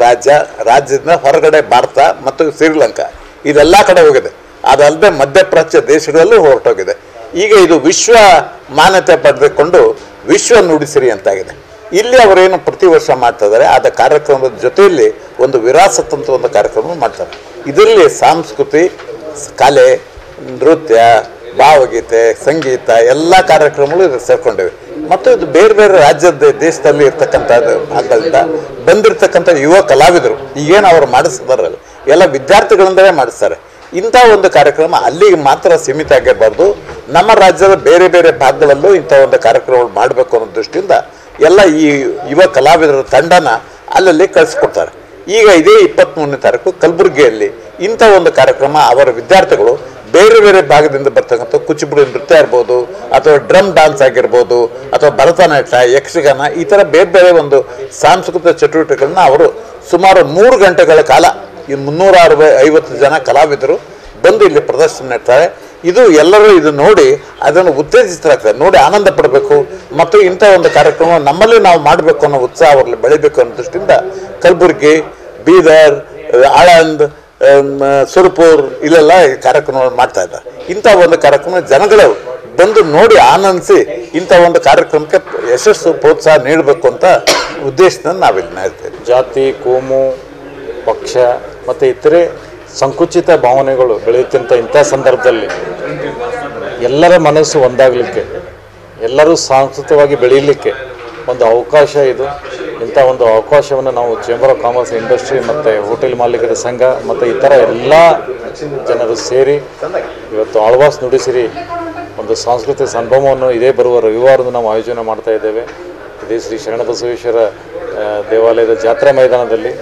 ರಾಜ್ಯದಿಂದ ಹೊರಗಡೆ ಭಾರತ ಮತ್ತು ಶ್ರೀಲಂಕಾ ಇದೆಲ್ಲ ಕಡೆ ಹೋಗಿದೆ. ಅದಲ್ಲದೆ ಮಧ್ಯಪ್ರಾಚ್ಯ ದೇಶಗಳಲ್ಲೂ ಹೊರಟೋಗಿದೆ. ಈಗ ಇದು ವಿಶ್ವ ಮಾನ್ಯತೆ ಪಡೆದುಕೊಂಡು ವಿಶ್ವ ನುಡಿಸಿರಿ ಅಂತಾಗಿದೆ. ಇಲ್ಲಿ ಅವರೇನು ಪ್ರತಿ ವರ್ಷ ಮಾಡ್ತಾ ಇದ್ದಾರೆ, ಆದ ಕಾರ್ಯಕ್ರಮದ ಜೊತೆಯಲ್ಲಿ ಒಂದು ವಿರಾಸತ್ ಅಂತ ಒಂದು ಕಾರ್ಯಕ್ರಮ ಮಾಡ್ತಾರೆ. ಇದರಲ್ಲಿ ಸಂಸ್ಕೃತಿ, ಕಲೆ, ನೃತ್ಯ, ಭಾವಗೀತೆ, ಸಂಗೀತ ಎಲ್ಲ ಕಾರ್ಯಕ್ರಮಗಳು ಇದು ಸೇರ್ಕೊಂಡಿವೆ. ಮತ್ತು ಇದು ಬೇರೆ ಬೇರೆ ರಾಜ್ಯದ ದೇಶದಲ್ಲಿ ಇರ್ತಕ್ಕಂಥದ್ದು ಆದ್ದರಿಂದ ಬಂದಿರತಕ್ಕಂಥ ಯುವ ಕಲಾವಿದರು ಈಗೇನು ಅವರು ಮಾಡಿಸ್ತಾರಲ್ಲ ಎಲ್ಲ ವಿದ್ಯಾರ್ಥಿಗಳಿಂದಲೇ ಮಾಡಿಸ್ತಾರೆ. ಇಂಥ ಒಂದು ಕಾರ್ಯಕ್ರಮ ಅಲ್ಲಿಗೆ ಮಾತ್ರ ಸೀಮಿತ ಆಗಿರಬಾರ್ದು, ನಮ್ಮ ರಾಜ್ಯದ ಬೇರೆ ಬೇರೆ ಭಾಗಗಳಲ್ಲೂ ಇಂಥ ಒಂದು ಕಾರ್ಯಕ್ರಮಗಳು ಮಾಡಬೇಕು ಅನ್ನೋ ದೃಷ್ಟಿಯಿಂದ ಎಲ್ಲ ಈ ಯುವ ಕಲಾವಿದರ ತಂಡನ ಅಲ್ಲಲ್ಲಿ ಕಳಿಸ್ಕೊಡ್ತಾರೆ. ಈಗ ಇದೇ 23ನೇ ತಾರೀಕು ಕಲಬುರಗಿಯಲ್ಲಿ ಇಂಥ ಒಂದು ಕಾರ್ಯಕ್ರಮ ಅವರ ವಿದ್ಯಾರ್ಥಿಗಳು ಬೇರೆ ಬೇರೆ ಭಾಗದಿಂದ ಬರ್ತಕ್ಕಂಥ ಕುಚಿಪುಡಿ ನೃತ್ಯ ಇರ್ಬೋದು, ಅಥವಾ ಡ್ರಮ್ ಡ್ಯಾನ್ಸ್ ಆಗಿರ್ಬೋದು, ಅಥವಾ ಭರತನಾಟ್ಯ, ಯಕ್ಷಗಾನ, ಈ ಥರ ಬೇರೆ ಬೇರೆ ಒಂದು ಸಾಂಸ್ಕೃತಿಕ ಚಟುವಟಿಕೆಗಳನ್ನ ಅವರು ಸುಮಾರು 3 ಗಂಟೆಗಳ ಕಾಲ ಈ 350 ಜನ ಕಲಾವಿದರು ಬಂದು ಇಲ್ಲಿ ಪ್ರದರ್ಶನ ನೀಡ್ತಾರೆ. ಇದು ಎಲ್ಲರೂ ಇದು ನೋಡಿ ಅದನ್ನು ಉತ್ತೇಜಿತರಾಗ್ತಾರೆ, ನೋಡಿ ಆನಂದ ಪಡಬೇಕು ಮತ್ತು ಇಂಥ ಒಂದು ಕಾರ್ಯಕ್ರಮ ನಮ್ಮಲ್ಲಿ ನಾವು ಮಾಡಬೇಕು ಅನ್ನೋ ಉತ್ಸಾಹ ಅವರಲ್ಲಿ ಬೆಳಿಬೇಕು ಅನ್ನೋ ದೃಷ್ಟಿಯಿಂದ ಕಲಬುರಗಿ, ಬೀದರ್, ಆಳಂದ್, ಸುರಪುರ್ ಇಲ್ಲೆಲ್ಲ ಕಾರ್ಯಕ್ರಮಗಳು ಮಾಡ್ತಾ ಇದ್ದಾರೆ. ಇಂಥ ಒಂದು ಕಾರ್ಯಕ್ರಮ ಜನಗಳು ಬಂದು ನೋಡಿ ಆನಂದಿಸಿ ಇಂಥ ಒಂದು ಕಾರ್ಯಕ್ರಮಕ್ಕೆ ಯಶಸ್ಸು ಪ್ರೋತ್ಸಾಹ ನೀಡಬೇಕು ಅಂತ ಉದ್ದೇಶದಿಂದ ನಾವಿಲ್ಲಿ ಹೇಳ್ತೇವೆ. ಜಾತಿ, ಕೋಮು, ಪಕ್ಷ ಮತ್ತು ಇತರೆ ಸಂಕುಚಿತ ಭಾವನೆಗಳು ಬೆಳೆಯುತ್ತಂಥ ಇಂಥ ಸಂದರ್ಭದಲ್ಲಿ ಎಲ್ಲರ ಮನಸ್ಸು ಒಂದಾಗಲಿಕ್ಕೆ, ಎಲ್ಲರೂ ಸಾಂಸ್ಕೃತಿಕವಾಗಿ ಬೆಳೀಲಿಕ್ಕೆ ಒಂದು ಅವಕಾಶ ಇದು. ಇಂಥ ಒಂದು ಅವಕಾಶವನ್ನು ನಾವು ಚೇಂಬರ್ ಆಫ್ ಕಾಮರ್ಸ್, ಇಂಡಸ್ಟ್ರಿ ಮತ್ತು ಹೋಟೆಲ್ ಮಾಲೀಕರ ಸಂಘ ಮತ್ತು ಇತರ ಎಲ್ಲ ಜನರು ಸೇರಿ ಇವತ್ತು ಆಳ್ವಾಸ್ ನುಡಿಸಿರಿ ಒಂದು ಸಾಂಸ್ಕೃತಿಕ ಸಂಭ್ರಮವನ್ನು ಇದೇ ಬರುವ ರವಿವಾರದ ನಾವು ಆಯೋಜನೆ ಮಾಡ್ತಾ ಇದ್ದೇವೆ. ಇದೇ ಶ್ರೀ ಶರಣಬಸವೇಶ್ವರ ದೇವಾಲಯದ ಜಾತ್ರಾ ಮೈದಾನದಲ್ಲಿ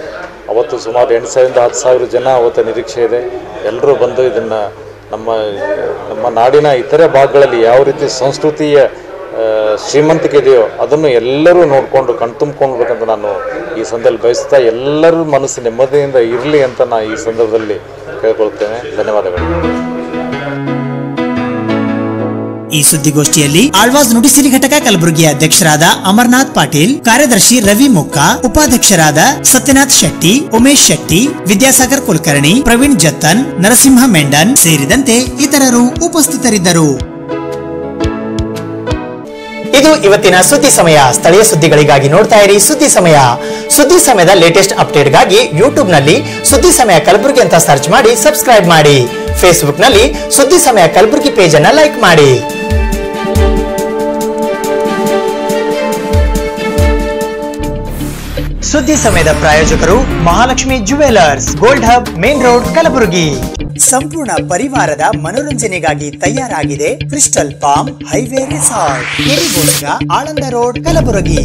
ಅವತ್ತು ಸುಮಾರು 8,000ರಿಂದ 10,000 ಜನ ಅವತ್ತು ನಿರೀಕ್ಷೆ ಇದೆ. ಎಲ್ಲರೂ ಬಂದು ಇದನ್ನು ನಮ್ಮ ನಾಡಿನ ಇತರೆ ಭಾಗಗಳಲ್ಲಿ ಯಾವ ರೀತಿ ಸಂಸ್ಕೃತಿಯ ಶ್ರೀಮಂತಿಕೆ ಇದೆಯೋ ಅದನ್ನು ಎಲ್ಲರೂ ನೋಡಿಕೊಂಡು ಕಣ್ತುಂಬ್ಕೊಳ್ಬೇಕಂತ ನಾನು ಈ ಸಂದರ್ಭದಲ್ಲಿ ಬಯಸ್ತಾ ಎಲ್ಲರ ಮನಸ್ಸು ನೆಮ್ಮದಿಯಿಂದ ಇರಲಿ ಅಂತ ನಾನು ಈ ಸಂದರ್ಭದಲ್ಲಿ ಕೇಳ್ಕೊಳ್ತೇನೆ. ಧನ್ಯವಾದಗಳು. ಈ ಸುದ್ದಿಗೋಷ್ಠಿಯಲ್ಲಿ ಆಳ್ವಾಸ್ ನುಡಿಸಿರಿ ಘಟಕ ಕಲಬುರಗಿ ಅಧ್ಯಕ್ಷರಾದ ಅಮರನಾಥ್ ಪಾಟೀಲ್, ಕಾರ್ಯದರ್ಶಿ ರವಿ ಮುಕ್ಕ, ಉಪಾಧ್ಯಕ್ಷರಾದ ಸತ್ಯನಾಥ್ ಶೆಟ್ಟಿ, ಉಮೇಶ್ ಶೆಟ್ಟಿ, ವಿದ್ಯಾಸಾಗರ್ ಕುಲಕರ್ಣಿ, ಪ್ರವೀಣ್ ಜತ್ತನ್, ನರಸಿಂಹ ಮೆಂಡನ್ ಸೇರಿದಂತೆ ಇತರರು ಉಪಸ್ಥಿತರಿದ್ದರು. ಇದು ಇವತ್ತಿನ ಸುದ್ದಿ ಸಮಯ. ಸ್ಥಳೀಯ ಸುದ್ದಿಗಳಿಗಾಗಿ ನೋಡ್ತಾ ಇರಿ ಸುದ್ದಿ ಸಮಯ. ಸುದ್ದಿ ಸಮಯದ ಲೇಟೆಸ್ಟ್ ಅಪ್ಡೇಟ್ಗಾಗಿ ಯೂಟ್ಯೂಬ್ ನಲ್ಲಿ ಸುದ್ದಿ ಸಮಯ ಕಲಬುರಗಿ ಅಂತ ಸರ್ಚ್ ಮಾಡಿ ಸಬ್ಸ್ಕ್ರೈಬ್ ಮಾಡಿ. ಫೇಸ್ಬುಕ್ ನಲ್ಲಿ ಸುದ್ದಿ ಸಮಯ ಕಲಬುರಗಿ ಪೇಜ್ ಅನ್ನ ಲೈಕ್ ಮಾಡಿ. ಸುದ್ದಿ ಸಮಯದ ಪ್ರಾಯೋಜಕರು Mahalakshmi jewellers, gold hub, main road, Kalaburagi. ಸಂಪೂರ್ಣ ಪರಿವಾರದ ಮನೋರಂಜನೆಗಾಗಿ ತಯಾರಾಗಿದೆ ಕ್ರಿಸ್ಟಲ್ ಪಾಮ್ ಹೈವೇ ರೆಸಾರ್ಟ್, ಕೆರಿಗೋಸ್ಕರ, ಆಳಂದ ರೋಡ್, ಕಲಬುರಗಿ.